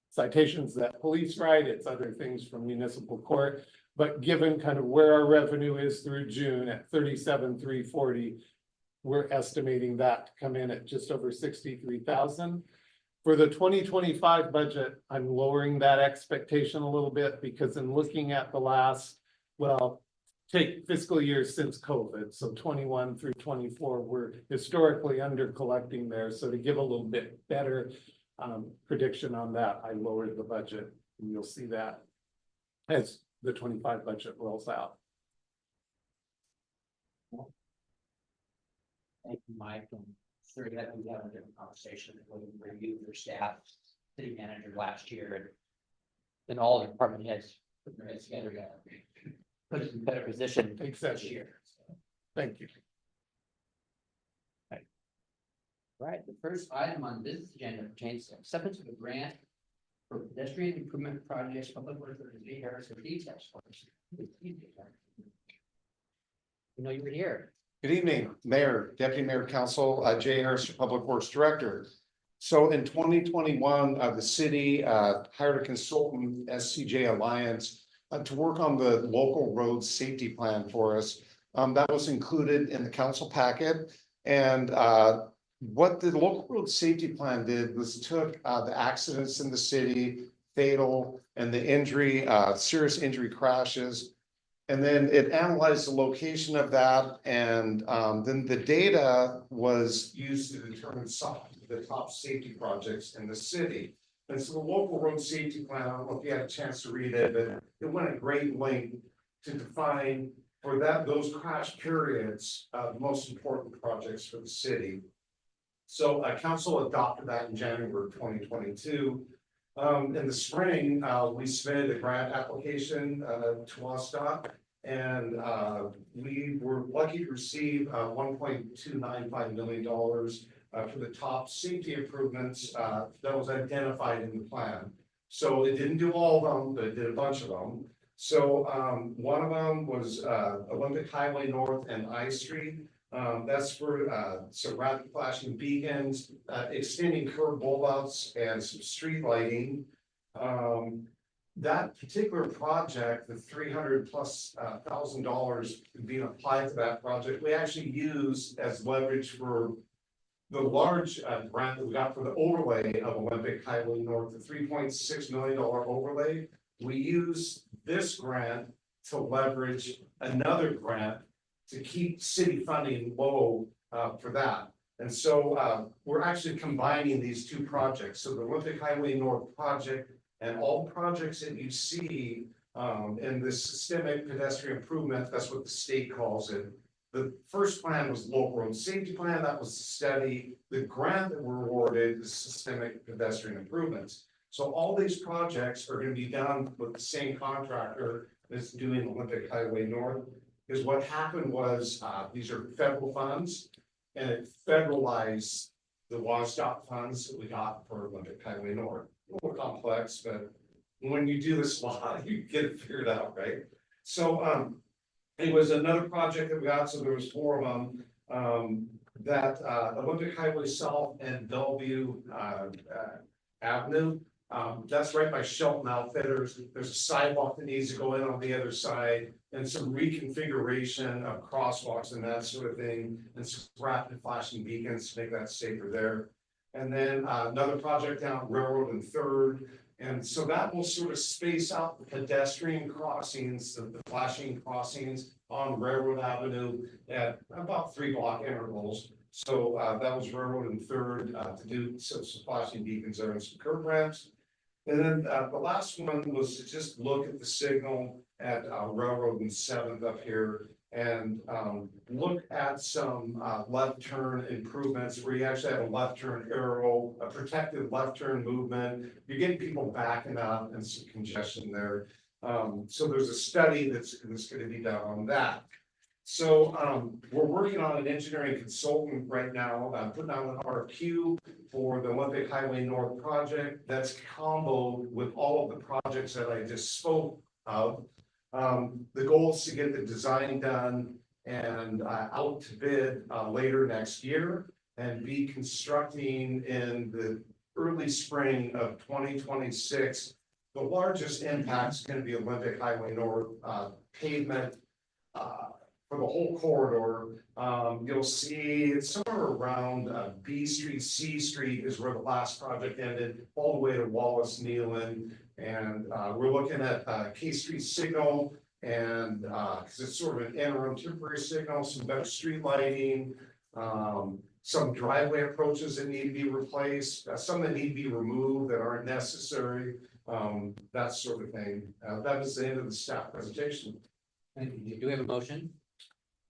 citations that police write, it's other things from municipal court. But given kind of where our revenue is through June at 37,340, we're estimating that to come in at just over 63,000. For the 2025 budget, I'm lowering that expectation a little bit because in looking at the last, well, take fiscal years since COVID, so 21 through 24, we're historically under collecting there. So to give a little bit better prediction on that, I lowered the budget, and you'll see that as the 25 budget rolls out. Thank you, Mike. I'm sure that we have a different conversation when we reviewed your staff, city manager last year, and then all the department heads put their heads together to put us in a better position this year. So, Thank you. right, the first item on this agenda pertains to acceptance of a grant for pedestrian improvement projects, public works, for the Harris for details. You know you were here. Good evening, Mayor, Deputy Mayor, Council, Jay Harris, Public Works Director. So in 2021, the city hired a consultant, SCJ Alliance, to work on the local road safety plan for us. That was included in the council packet. And what the local road safety plan did was took the accidents in the city, fatal, and the injury, serious injury crashes. And then it analyzed the location of that, and then the data was used to determine some of the top safety projects in the city. And so the local road safety plan, I don't know if you had a chance to read it, but it went at great length to define for those crash periods, the most important projects for the city. So council adopted that in January of 2022. In the spring, we submitted a grant application to WSDOT, and we were lucky to receive $1.295 million for the top safety improvements that was identified in the plan. So it didn't do all of them, but it did a bunch of them. So one of them was Olympic Highway North and I Street. That's for some rapid flashing beacons, extending curb bulbouts, and some street lighting. That particular project, the $300,000+ being applied to that project, we actually used as leverage for the large grant that we got for the overlay of Olympic Highway North, the $3.6 million overlay. We used this grant to leverage another grant to keep city funding low for that. And so we're actually combining these two projects. So the Olympic Highway North project and all projects that you see in this systemic pedestrian improvement, that's what the state calls it. The first plan was local road safety plan. That was the study. The grant that we're awarded is systemic pedestrian improvements. So all these projects are going to be done with the same contractor that's doing Olympic Highway North. Because what happened was these are federal funds, and it federalized the WSDOT funds that we got for Olympic Highway North. A little more complex, but when you do this law, you get it figured out, right? So it was another project that we got, so there was 4 of them. That Olympic Highway South and Bellevue Avenue. That's right by Shelton Outfitters. There's a sidewalk that needs to go in on the other side, and some reconfiguration of crosswalks and that sort of thing, and some rapid flashing beacons to make that safer there. And then another project down Railroad and 3rd. And so that will sort of space out the pedestrian crossings, the flashing crossings on Railroad Avenue at about 3-block intervals. So that was Railroad and 3rd to do some flashing beacons there and some curb ramps. And then the last one was to just look at the signal at Railroad and 7th up here, and look at some left turn improvements where you actually have a left turn arrow, a protected left turn movement. You're getting people backing up and some congestion there. So there's a study that's going to be done on that. So we're working on an engineering consultant right now, putting out an RFQ for the Olympic Highway North project that's comboed with all of the projects that I just spoke of. The goal is to get the design done and out to bid later next year, and be constructing in the early spring of 2026. The largest impact is going to be Olympic Highway North pavement for the whole corridor. You'll see it's somewhere around B Street, C Street is where the last project ended, all the way to Wallace Nealon. And we're looking at K Street signal, and because it's sort of an interim temporary signal, some better street lighting, some driveway approaches that need to be replaced, some that need to be removed that aren't necessary, that sort of thing. That is the end of the staff presentation. Thank you. Do we have a motion?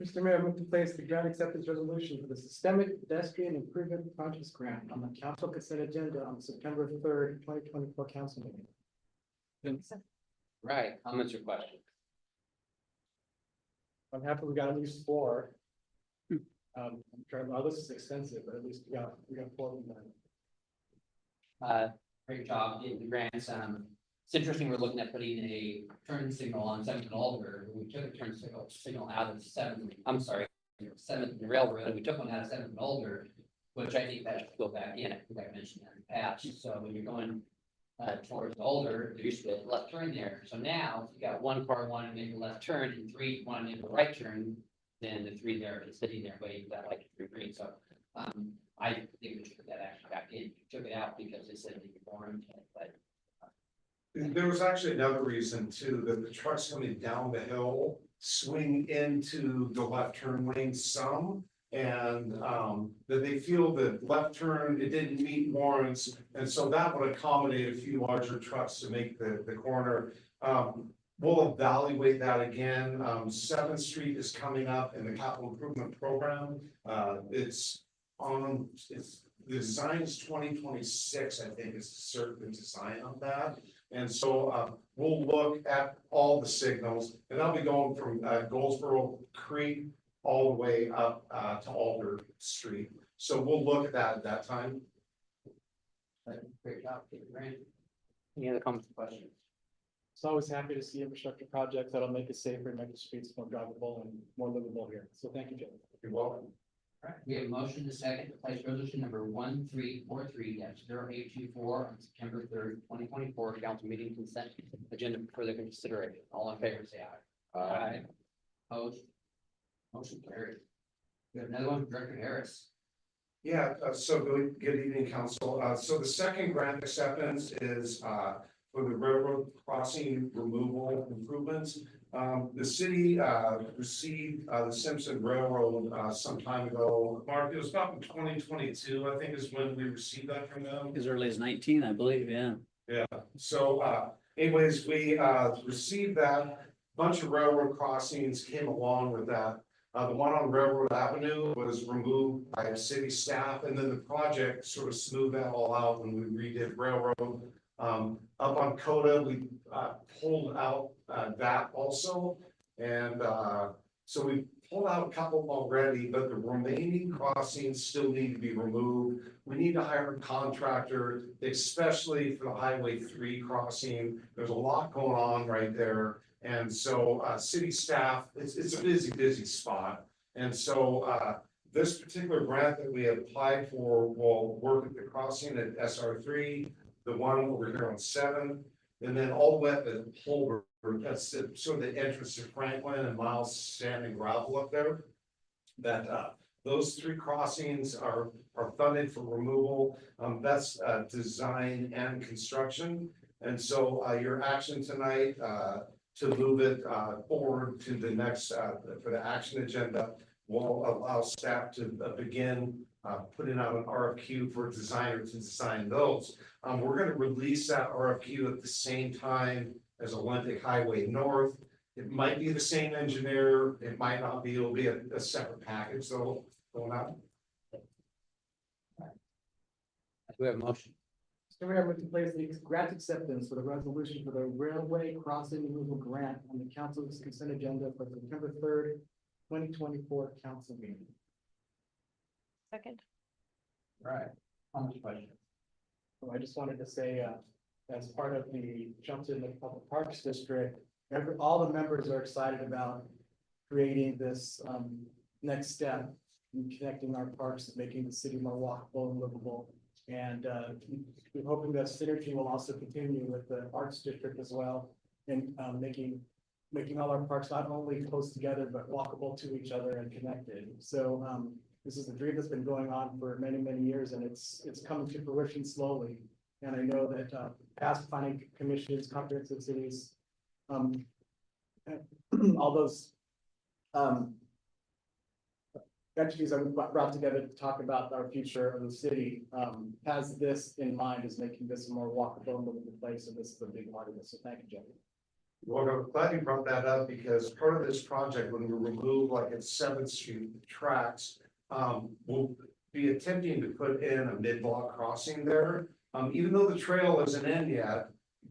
Mr. Mayor, I move to place the grant acceptance resolution for the Systemic Pedestrian Improvement Projects Grant on the council consent agenda on September 3rd, 2024 council meeting. Right, comments or questions? I'm happy we got at least 4. I'm trying, well, this is extensive, but at least we got 4 of them. Great job getting the grants. It's interesting, we're looking at putting a turn signal on Seventh and Alder. We took a turn signal out of Seventh and Railroad, and we took one out of Seventh and Alder, which I think that should go back in. I think I mentioned that in the past. So when you're going towards Alder, there used to be a left turn there. So now, if you got one car wanting to make a left turn and three wanting to make a right turn, then the three there is sitting there waiting for that light to be green. So I think we should put that actually back in. Took it out because they said they were boring, but There was actually another reason too, that the trucks coming down the hill swing into the left turn lane some. And that they feel that left turn, it didn't meet warrants, and so that would accommodate a few larger trucks to make the corner. We'll evaluate that again. 7th Street is coming up in the capital improvement program. The design is 2026, I think, is certain design on that. And so we'll look at all the signals, and I'll be going from Goldsboro Creek all the way up to Alder Street. So we'll look at that at that time. great job, Grant. Any other comments or questions? So always happy to see infrastructure projects that'll make it safer, make the streets more drivable and more livable here. So thank you, Jim. You're welcome. All right, we have a motion to second to place resolution number 1343-0824 on September 3rd, 2024, council meeting consent agenda for further consideration. All in favor, say aye. Aye. Opposed? Motion carried. We have another one from Director Harris. Yeah, so good evening, council. So the second grant acceptance is for the railroad crossing removal improvements. The city received the Simpson Railroad some time ago. Mark, it was about in 2022, I think, is when we received that from them. As early as 19, I believe, yeah. Yeah, so anyways, we received that. Bunch of railroad crossings came along with that. The one on Railroad Avenue was removed by city staff, and then the project sort of smoothed that all out when we redid railroad. Up on Coda, we pulled out that also, and so we pulled out a couple already, but the remaining crossings still need to be removed. We need to hire a contractor, especially for the Highway 3 crossing. There's a lot going on right there. And so city staff, it's a busy spot. And so this particular grant that we applied for will work at the crossing at SR3, the one over here on 7, and then all the way up at Holbrook. That's sort of the entrance to Franklin and Miles Sand and Gravel up there. That those 3 crossings are funded for removal. That's design and construction. And so your action tonight to move it forward to the next for the action agenda will allow staff to begin putting out an RFQ for a designer to design those. We're going to release that RFQ at the same time as Olympic Highway North. It might be the same engineer, it might not be, it'll be a separate package though going out. Do we have a motion? Mr. Mayor, I move to place the grant acceptance for the resolution for the railway crossing removal grant on the council's consent agenda for September 3rd, 2024 council meeting. Second. All right, comments, questions? So I just wanted to say, as part of the Shelton Public Parks District, all the members are excited about creating this next step in connecting our parks and making the city more walkable and livable. And we're hoping that synergy will also continue with the Arts District as well, and making all our parks not only close together, but walkable to each other and connected. So this is a dream that's been going on for many years, and it's coming to fruition slowly. And I know that past planning commissions, comprehensive cities, all those entities that we brought together to talk about our future of the city has this in mind, is making this a more walkable and livable place, and this is a big part of this. So thank you, Jeff. Well, I'm glad you brought that up, because part of this project, when we remove like at 7th Street tracks, we'll be attempting to put in a mid-block crossing there. Even though the trail isn't in yet,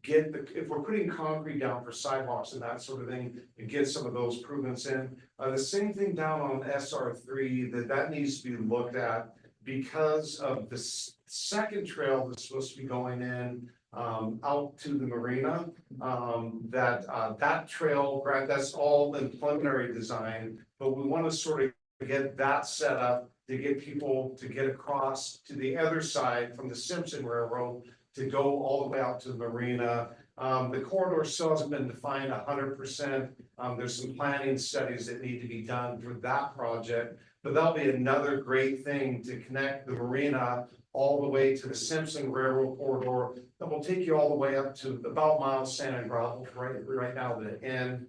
if we're putting concrete down for sidewalks and that sort of thing, and get some of those improvements in. The same thing down on SR3, that needs to be looked at because of the second trail that's supposed to be going in. out to the marina. That trail, right, that's all in preliminary design, but we want to sort of get that set up to get people to get across to the other side from the Simpson Railroad to go all the way out to the marina. The corridor still hasn't been defined 100%. There's some planning studies that need to be done for that project, but that'll be another great thing to connect the marina all the way to the Simpson Railroad corridor. That will take you all the way up to about Miles Sand and Gravel right now to the end.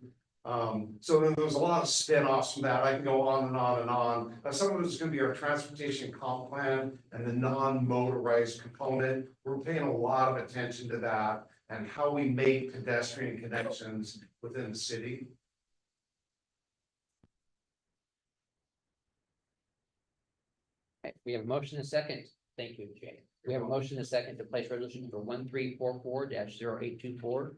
So then there's a lot of spin-offs from that. I can go on and on and on. Some of it is going to be our transportation comp plan and the non-motorized component. We're paying a lot of attention to that and how we make pedestrian connections within the city. Okay, we have a motion and a second. Thank you, Jay. We have a motion and a second to place resolution number 1344-0824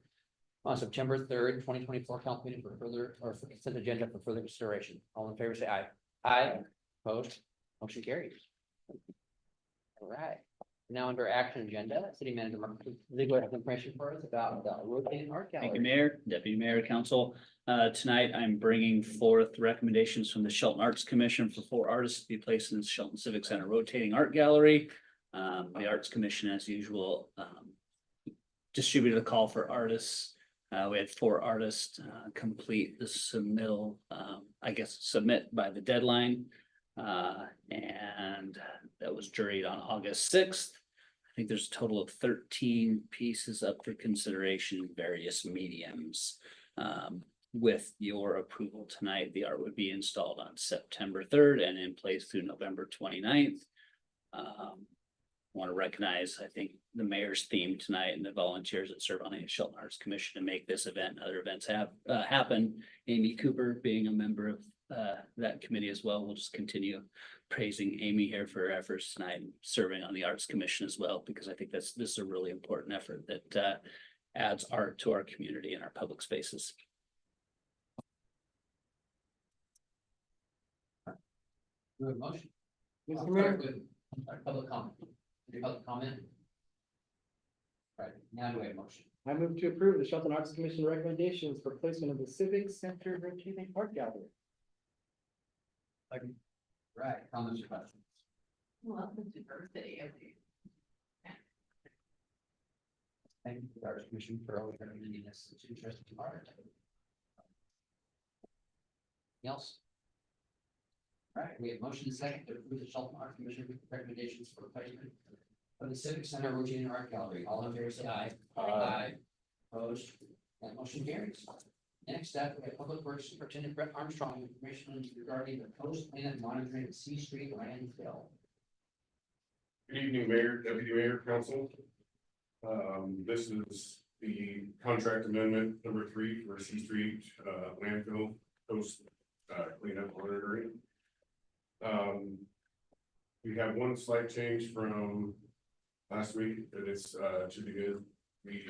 on September 3rd, 2024 council meeting for further, or for consent agenda for further consideration. All in favor, say aye. Aye. Opposed? Motion carries. All right. Now under action agenda, city manager, legal information for us about the rotating art gallery. Thank you, Mayor, Deputy Mayor, Council. Tonight, I'm bringing forth recommendations from the Shelton Arts Commission for 4 artists to be placed in the Shelton Civic Center Rotating Art Gallery. The Arts Commission, as usual, distributed a call for artists. We had 4 artists complete the submittal, submit by the deadline. And that was juried on August 6th. I think there's a total of 13 pieces up for consideration in various mediums. With your approval tonight, the art would be installed on September 3rd and in place through November 29th. Want to recognize, I think, the mayor's theme tonight and the volunteers that serve on the Shelton Arts Commission to make this event and other events happen. Amy Cooper being a member of that committee as well. We'll just continue praising Amy here for her efforts tonight and serving on the Arts Commission as well, because I think this is a really important effort that adds art to our community and our public spaces. We have a motion. Mr. Mayor. Public comment. Any public comment? Right, now do we have a motion? I move to approve the Shelton Arts Commission recommendations for placement of the Civic Center rotating art gallery. Right, comments or questions? Well, it's diversity of the. Thank you to the Arts Commission for always recommending us. It's interesting art. Anything else? All right, we have motion and second to approve the Shelton Art Commission recommendations for placement of the Civic Center rotating art gallery. All in favor, say aye. Aye. Opposed? That motion carries. Next up, we have Public Works Superintendent Brett Armstrong, information regarding the post plant monitoring at C Street landfill. Good evening, Mayor, Deputy Mayor, Council. This is the contract amendment number 3 for C Street landfill post cleanup monitoring. We have one slight change from last week that it's to be good. We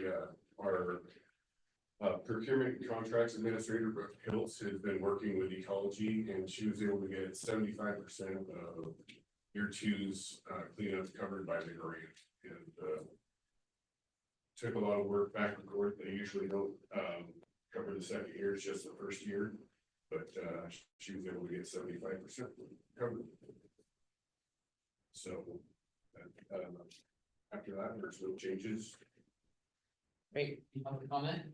our procurement contracts administrator, Brooke Hiltz, has been working with ecology, and she was able to get 75% of year 2's cleanup covered by the grant. And took a lot of work back and forth. They usually don't cover the second year, it's just the first year. But she was able to get 75% covered. So after that, there's no changes. Great, any public comment?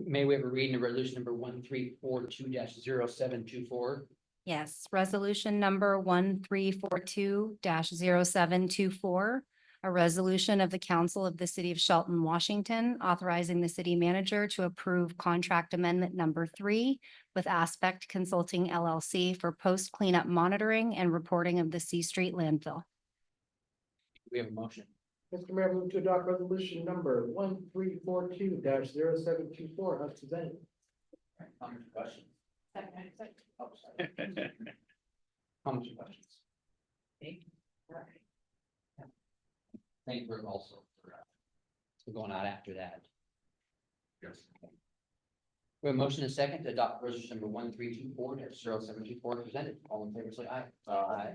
May we have a reading of resolution number 1342-0724? Yes, resolution number 1342-0724. A resolution of the Council of the City of Shelton, Washington, authorizing the city manager to approve contract amendment number 3 with Aspect Consulting LLC for post cleanup monitoring and reporting of the C Street landfill. We have a motion. Mr. Mayor, move to adopt resolution number 1342-0724 as presented. All right, comments or questions? Second. Oh, sorry. Comments or questions? Okay, all right. Thank you also for going out after that. Yes. We have a motion and second to adopt resolution number 1324-0724 presented. All in favor, say aye. Aye.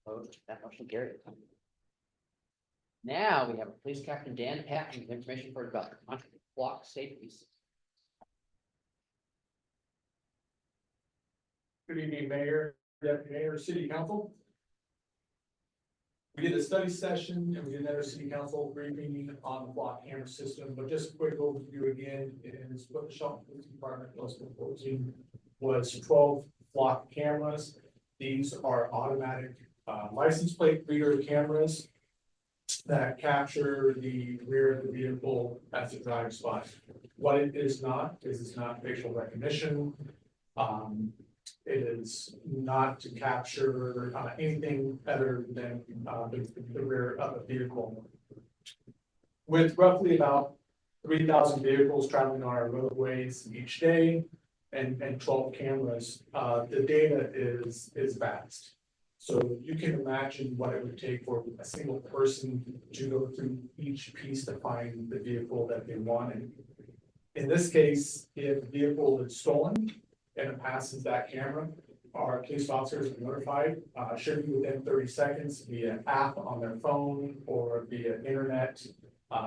Opposed? That motion carried. Now we have Police Captain Dan Patton with information for about block safety. Good evening, Mayor, Deputy Mayor, City Council. We did a study session and we did another City Council briefing on the block camera system, but just a quick overview again is what the Shelton Police Department was proposing was 12 block cameras. These are automatic license plate reader cameras that capture the rear of the vehicle as it drives by. What it is not is it's not facial recognition. It is not to capture anything other than the rear of the vehicle. With roughly about 3,000 vehicles traveling on our roadways each day and 12 cameras, the data is vast. So you can imagine what it would take for a single person to go through each piece to find the vehicle that they wanted. In this case, if the vehicle is stolen and it passes that camera, our police officers are notified, should be within 30 seconds via app on their phone or via internet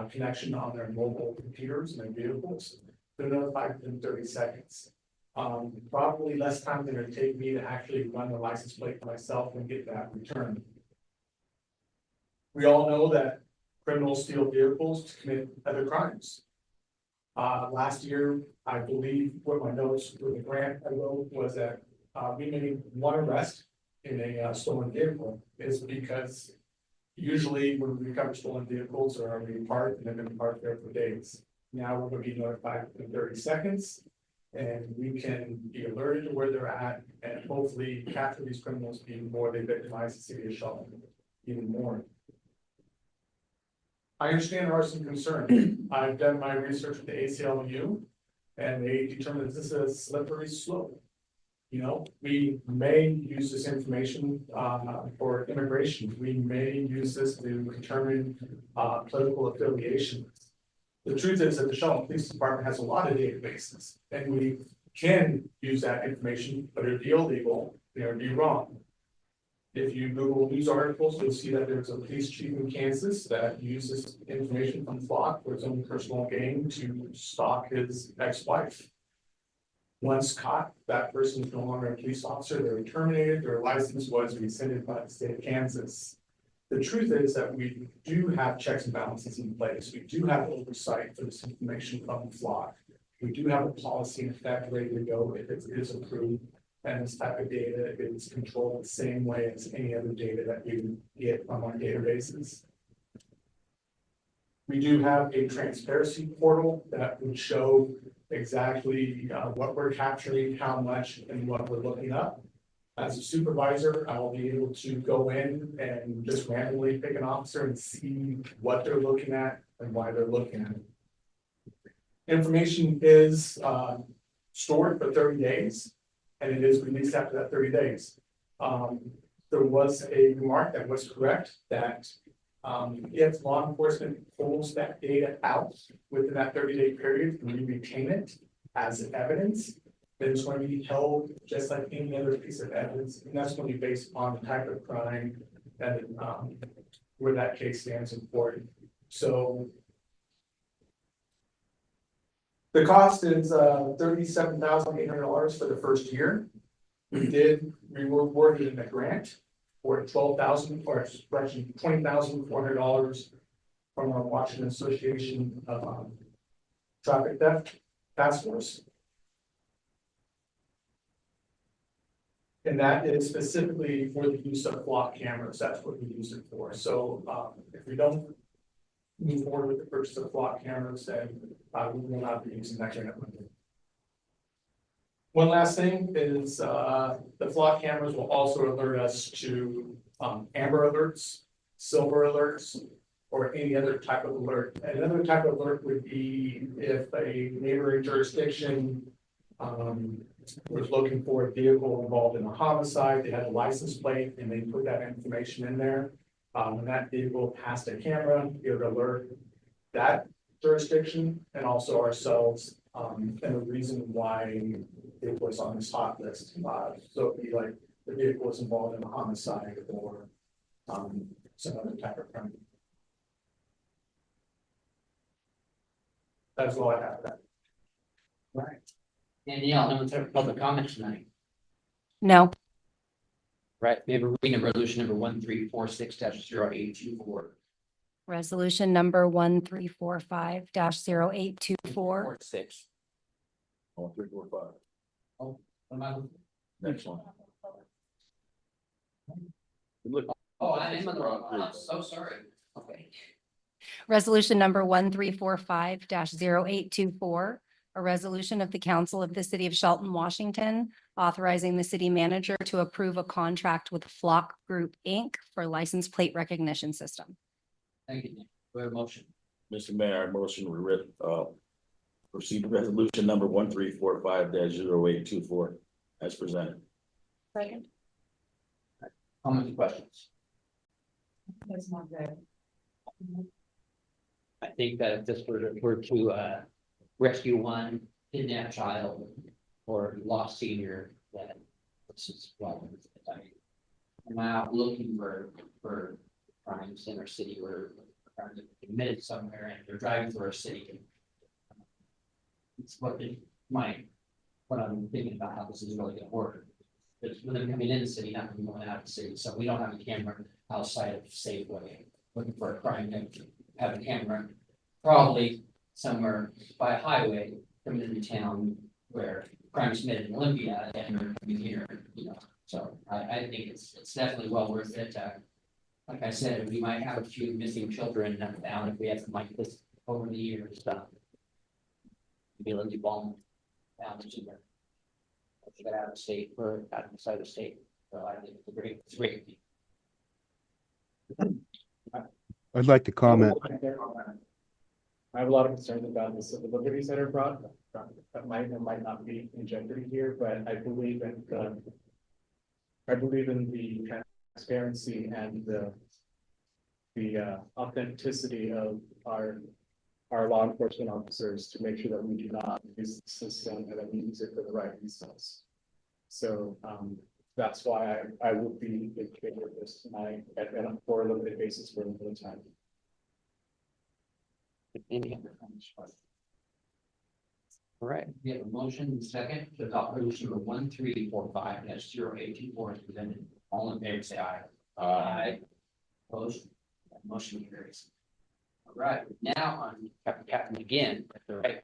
connection on their mobile computers and their vehicles. They're notified within 30 seconds. Probably less time than it would take me to actually run the license plate myself and get that returned. We all know that criminals steal vehicles to commit other crimes. Last year, I believe what my notes with the grant I wrote was that we made one arrest in a stolen vehicle. Is because usually when we recover stolen vehicles are already parked and they've been parked there for days. Now we're going to be notified within 30 seconds. And we can be alerted to where they're at and hopefully capture these criminals before they victimize the city of Shelton even more. I understand there are some concerns. I've done my research with the ACLU and they determined that this is a slippery slope. You know, we may use this information for immigration. We may use this to determine political affiliations. The truth is that the Shelton Police Department has a lot of databases and we can use that information, but it'd be illegal, it would be wrong. If you Google news articles, you'll see that there's a police chief in Kansas that uses information from Flock for his own personal gain to stalk his ex-wife. Once caught, that person is no longer a police officer, they're terminated, their license was rescinded by the state of Kansas. The truth is that we do have checks and balances in place. We do have oversight for this information from Flock. We do have a policy in effect ready to go if it is approved. And this type of data is controlled the same way as any other data that we get from our databases. We do have a transparency portal that would show exactly what we're capturing, how much, and what we're looking up. As a supervisor, I'll be able to go in and just randomly pick an officer and see what they're looking at and why they're looking at it. Information is stored for 30 days and it is released after that 30 days. There was a remark that was correct that if law enforcement pulls that data out within that 30-day period and we retain it as evidence, then it's going to be held just like any other piece of evidence, and that's going to be based on the type of crime that where that case stands in court. So the cost is $37,800 for the first year. We were awarded in a grant for $12,000 or actually $20,400 from our Washington Association of Traffic Theft Task Force. And that is specifically for the use of Flock cameras. That's what we use it for. So if we don't move forward with the purchase of Flock cameras, then we will not be using that grant money. One last thing is the Flock cameras will also alert us to amber alerts, silver alerts, or any other type of alert. And another type of alert would be if a neighboring jurisdiction was looking for a vehicle involved in a homicide, they had a license plate and they put that information in there. When that vehicle passed a camera, it would alert that jurisdiction and also ourselves and the reason why it was on this hot list. So it'd be like the vehicle was involved in a homicide or some other type of crime. That's all I have. Right. Danielle, no one's ever public comments tonight. No. Right, we have a reading of resolution number 1346-0824. Resolution number 1345-0824. 6. 1345. Oh, what am I looking? Next one. Oh, I am on the wrong one. I'm so sorry. Okay. Resolution number 1345-0824, a resolution of the Council of the City of Shelton, Washington, authorizing the city manager to approve a contract with Flock Group, Inc. for license plate recognition system. Thank you. We have a motion. Mr. Mayor, I motion we proceed to resolution number 1345-0824 as presented. Second. Comments and questions? That's not good. I think that if this were to rescue one kidnapped child or lost senior, then this is well. I'm out looking for crimes in our city where crimes have been committed somewhere and they're driving through our city. It's what I'm thinking about how this is really gonna work. It's when they're coming in the city, not when they're going out of the city, so we don't have a camera outside of Safeway looking for a crime victim. Have a camera probably somewhere by a highway coming into town where crime is committed in Olympia and they're coming here, you know. So I think it's definitely well worth it. Like I said, we might have a few missing children down if we have something like this over the years. Be Lindsey Ball down to there. She got out of state or outside of the state. So I think it's a great thing. I'd like to comment. I have a lot of concerns about the civil liberties that are brought, that might or might not be in jeopardy here, but I believe in the transparency and the authenticity of our law enforcement officers to make sure that we do not use the system and that we use it for the right reasons. So that's why I will be in favor of this tonight and for a limited basis for a limited time. Any other comments? All right, we have a motion and second to adopt resolution number 1345-0824 as presented. All in favor, say aye. Aye. Opposed? That motion carries. All right, now on Captain again, at the right.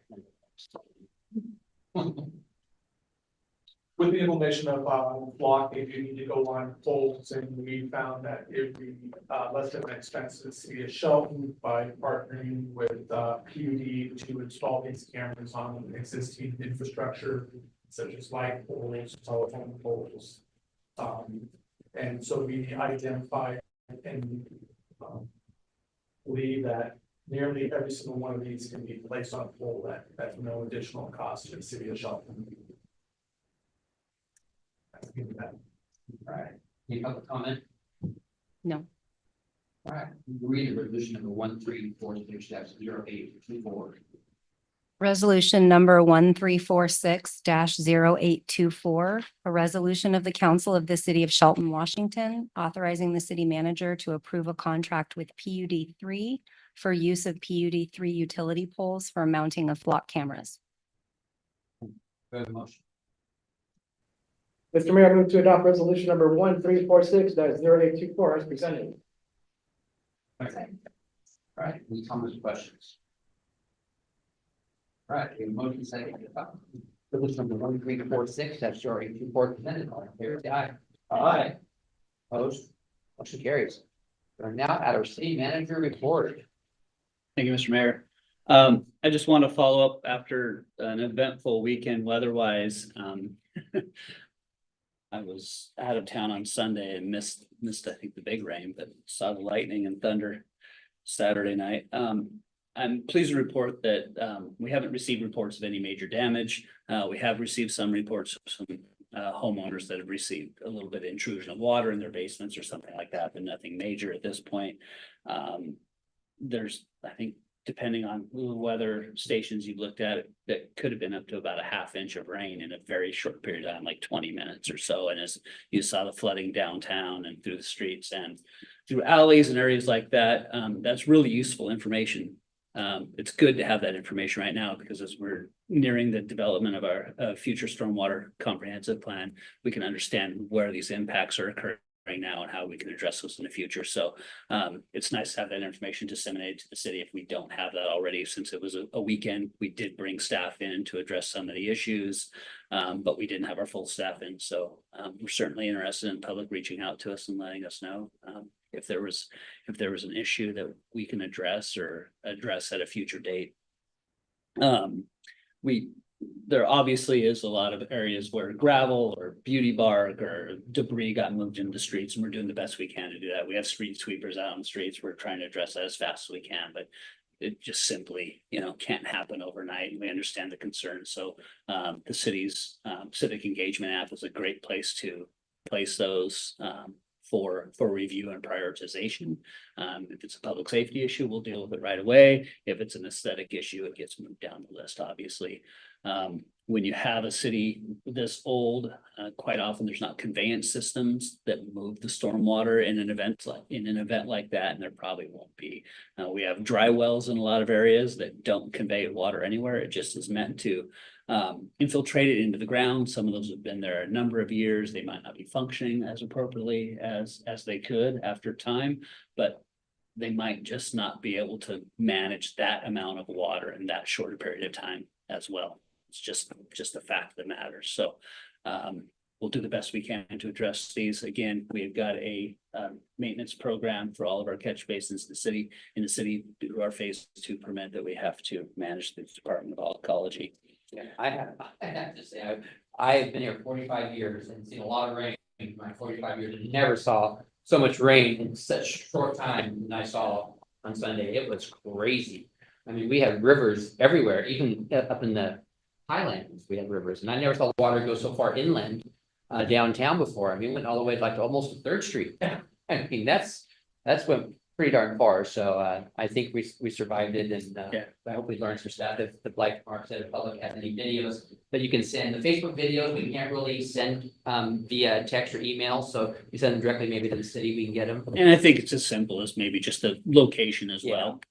With the implementation of block, if you need to go on polls, and we found that it would be less of an expense to the city of Shelton by partnering with PUD to install these cameras on existing infrastructure such as light poles, telephone poles. And so we identified and believe that nearly every single one of these can be placed on a pole at no additional cost to the city of Shelton. All right, any public comment? No. All right, read the resolution number 1346-0824. Resolution number 1346-0824, a resolution of the Council of the City of Shelton, Washington, authorizing the city manager to approve a contract with PUD 3 for use of PUD 3 utility poles for mounting of Flock cameras. Good motion. Mr. Mayor, I move to adopt resolution number 1346-0824 as presented. All right, any comments or questions? All right, we have a motion second to adopt resolution number 1346-0824 presented. All in favor, say aye. Aye. Opposed? Motion carries. We're now at our city manager report. Thank you, Mr. Mayor. I just want to follow up after an eventful weekend weather-wise. I was out of town on Sunday and missed I think the big rain, but saw the lightning and thunder Saturday night. I'm pleased to report that we haven't received reports of any major damage. We have received some reports of some homeowners that have received a little bit of intrusion of water in their basements or something like that, but nothing major at this point. There's, I think, depending on the weather stations you looked at, that could have been up to about a half inch of rain in a very short period of time, like 20 minutes or so. And as you saw the flooding downtown and through the streets and through alleys and areas like that, that's really useful information it's good to have that information right now, because as we're nearing the development of our future stormwater comprehensive plan, we can understand where these impacts are occurring right now and how we can address those in the future. So it's nice to have that information disseminated to the city if we don't have that already. Since it was a weekend, we did bring staff in to address some of the issues, but we didn't have our full staff in. So we're certainly interested in public reaching out to us and letting us know if there was an issue that we can address at a future date. There obviously is a lot of areas where gravel or beauty bark or debris got moved into the streets, and we're doing the best we can to do that. We have street sweepers out on the streets. We're trying to address that as fast as we can, but it just simply, can't happen overnight. And we understand the concerns. So the city's civic engagement app is a great place to place those for review and prioritization. If it's a public safety issue, we'll deal with it right away. If it's an aesthetic issue, it gets moved down the list, obviously. When you have a city this old, quite often there's not conveyance systems that move the stormwater in an event like that, and there probably won't be. We have dry wells in a lot of areas that don't convey water anywhere. It just is meant to infiltrate it into the ground. Some of those have been there a number of years. They might not be functioning as appropriately as they could after time, but they might just not be able to manage that amount of water in that short a period of time as well. It's just a fact of the matter. So we'll do the best we can to address these. Again, we've got a maintenance program for all of our catch basins in the city due to our phase 2 permit that we have to manage the Department of Ecology. Yeah, I have to say, I've been here 45 years and seen a lot of rain in my 45 years, and never saw so much rain in such a short time than I saw on Sunday. It was crazy. I mean, we had rivers everywhere, even up in the Highlands, we had rivers, and I never saw the water go so far inland downtown before. I mean, it went all the way like to almost to 3rd Street. I mean, that's went pretty darn far. So I think we survived it, and I hope we learned some stuff. If like Mark said, if public has any videos that you can send, the Facebook videos we can't really send via text or email, so you send them directly maybe to the city, we can get them. And I think it's as simple as maybe just the location as well.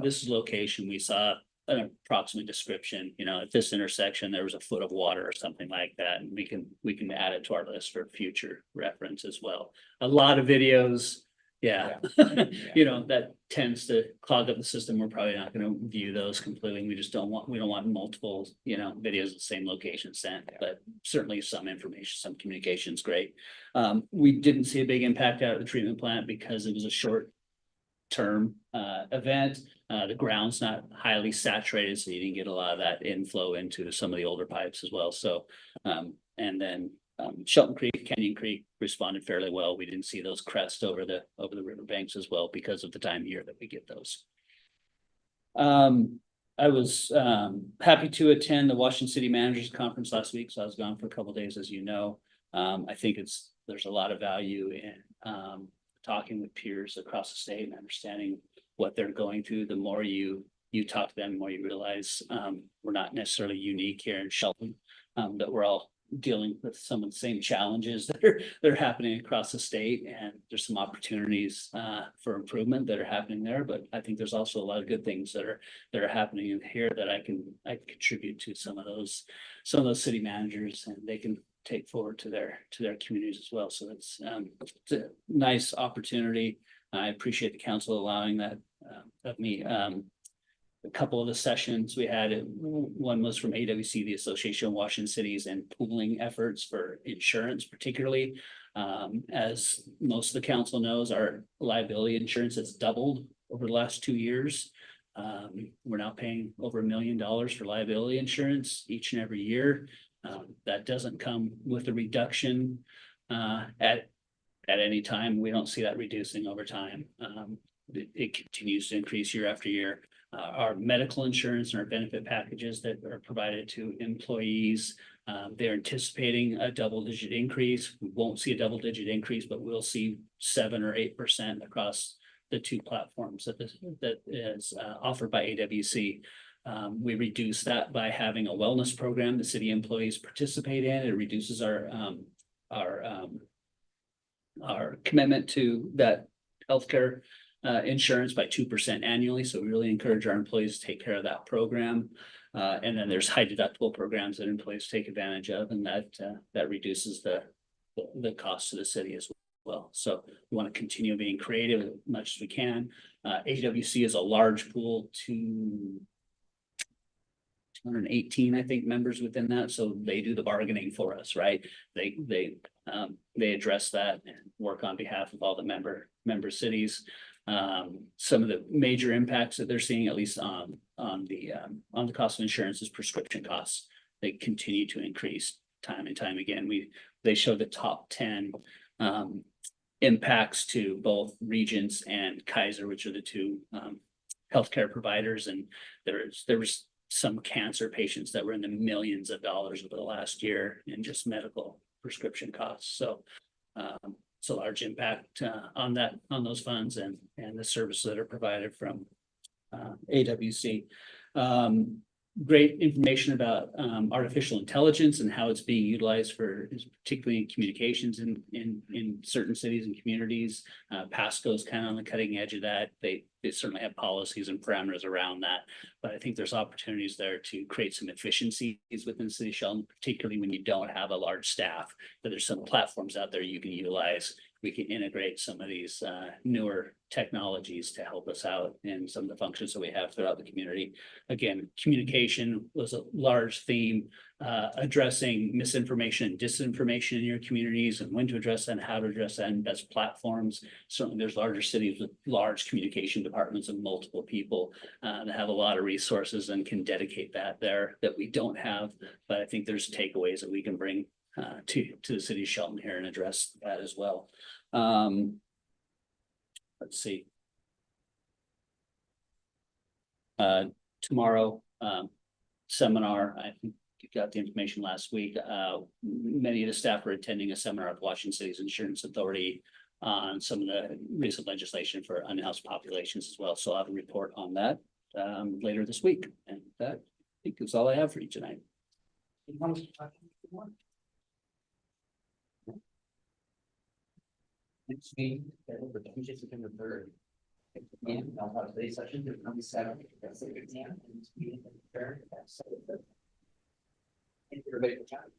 This is location, we saw an approximate description, at this intersection, there was a foot of water or something like that. And we can add it to our list for future reference as well. A lot of videos, that tends to clog up the system. We're probably not going to view those completely. We don't want multiple, videos of the same location sent, but certainly some information, some communication is great. We didn't see a big impact out of the treatment plant because it was a short term event. The ground's not highly saturated, so you didn't get a lot of that inflow into some of the older pipes as well. So, and then Shelton Creek, Canyon Creek responded fairly well. We didn't see those crest over the riverbanks as well because of the time of year that we get those. I was happy to attend the Washington City Managers Conference last week, so I was gone for a couple of days, as you know. I think there's a lot of value in talking with peers across the state and understanding what they're going through. The more you talk to them, the more you realize we're not necessarily unique here in Shelton, that we're all dealing with some of the same challenges that are happening across the state, and there's some opportunities for improvement that are happening there. But I think there's also a lot of good things that are happening in here that I can contribute to some of those city managers, and they can take forward to their communities as well. So it's a nice opportunity. I appreciate the council allowing that of me. A couple of the sessions we had, one was from AWC, the Association of Washington Cities, and pooling efforts for insurance, particularly. As most of the council knows, our liability insurance has doubled over the last 2 years. We're now paying over $1 million for liability insurance each and every year. That doesn't come with a reduction at any time. We don't see that reducing over time. It continues to increase year after year. Our medical insurance and our benefit packages that are provided to employees, they're anticipating a double-digit increase. We won't see a double-digit increase, but we'll see 7 or 8% across the 2 platforms that is offered by AWC. We reduce that by having a wellness program the city employees participate in. It reduces our commitment to that healthcare insurance by 2% annually. So we really encourage our employees to take care of that program. And then there's high deductible programs that employees take advantage of, and that reduces the cost to the city as well. So we want to continue being creative as much as we can. AWC is a large pool, 218, I think, members within that. So they do the bargaining for us, right? They address that and work on behalf of all the member cities. Some of the major impacts that they're seeing, at least on the cost of insurance, is prescription costs. They continue to increase time and time again. They show the top 10 impacts to both Regents and Kaiser, which are the two healthcare providers. And there was some cancer patients that were in the millions of dollars over the last year in just medical prescription costs. So it's a large impact on those funds and the services that are provided from AWC. Great information about artificial intelligence and how it's being utilized particularly in communications in certain cities and communities. Pasco's kind of on the cutting edge of that. They certainly have policies and parameters around that, but I think there's opportunities there to create some efficiencies within the city of Shelton, particularly when you don't have a large staff. That there's some platforms out there you can utilize. We can integrate some of these newer technologies to help us out in some of the functions that we have throughout the community. Again, communication was a large theme, addressing misinformation and disinformation in your communities and when to address that and how to address that, and best platforms. Certainly there's larger cities with large communication departments of multiple people that have a lot of resources and can dedicate that there that we don't have. But I think there's takeaways that we can bring to the city of Shelton here and address that as well. Let's see. Tomorrow, seminar, I think you got the information last week. Many of the staff are attending a seminar at Washington City's Insurance Authority on some of the recent legislation for unhoused populations as well. So I'll have a report on that later this week. And that, I think, is all I have for you tonight. Next meeting, for Tuesday, September 3rd. And I'll have today's session, number 7, that's 6 p.m. and this meeting is adjourned at 7:30. Thank you, everybody, for time.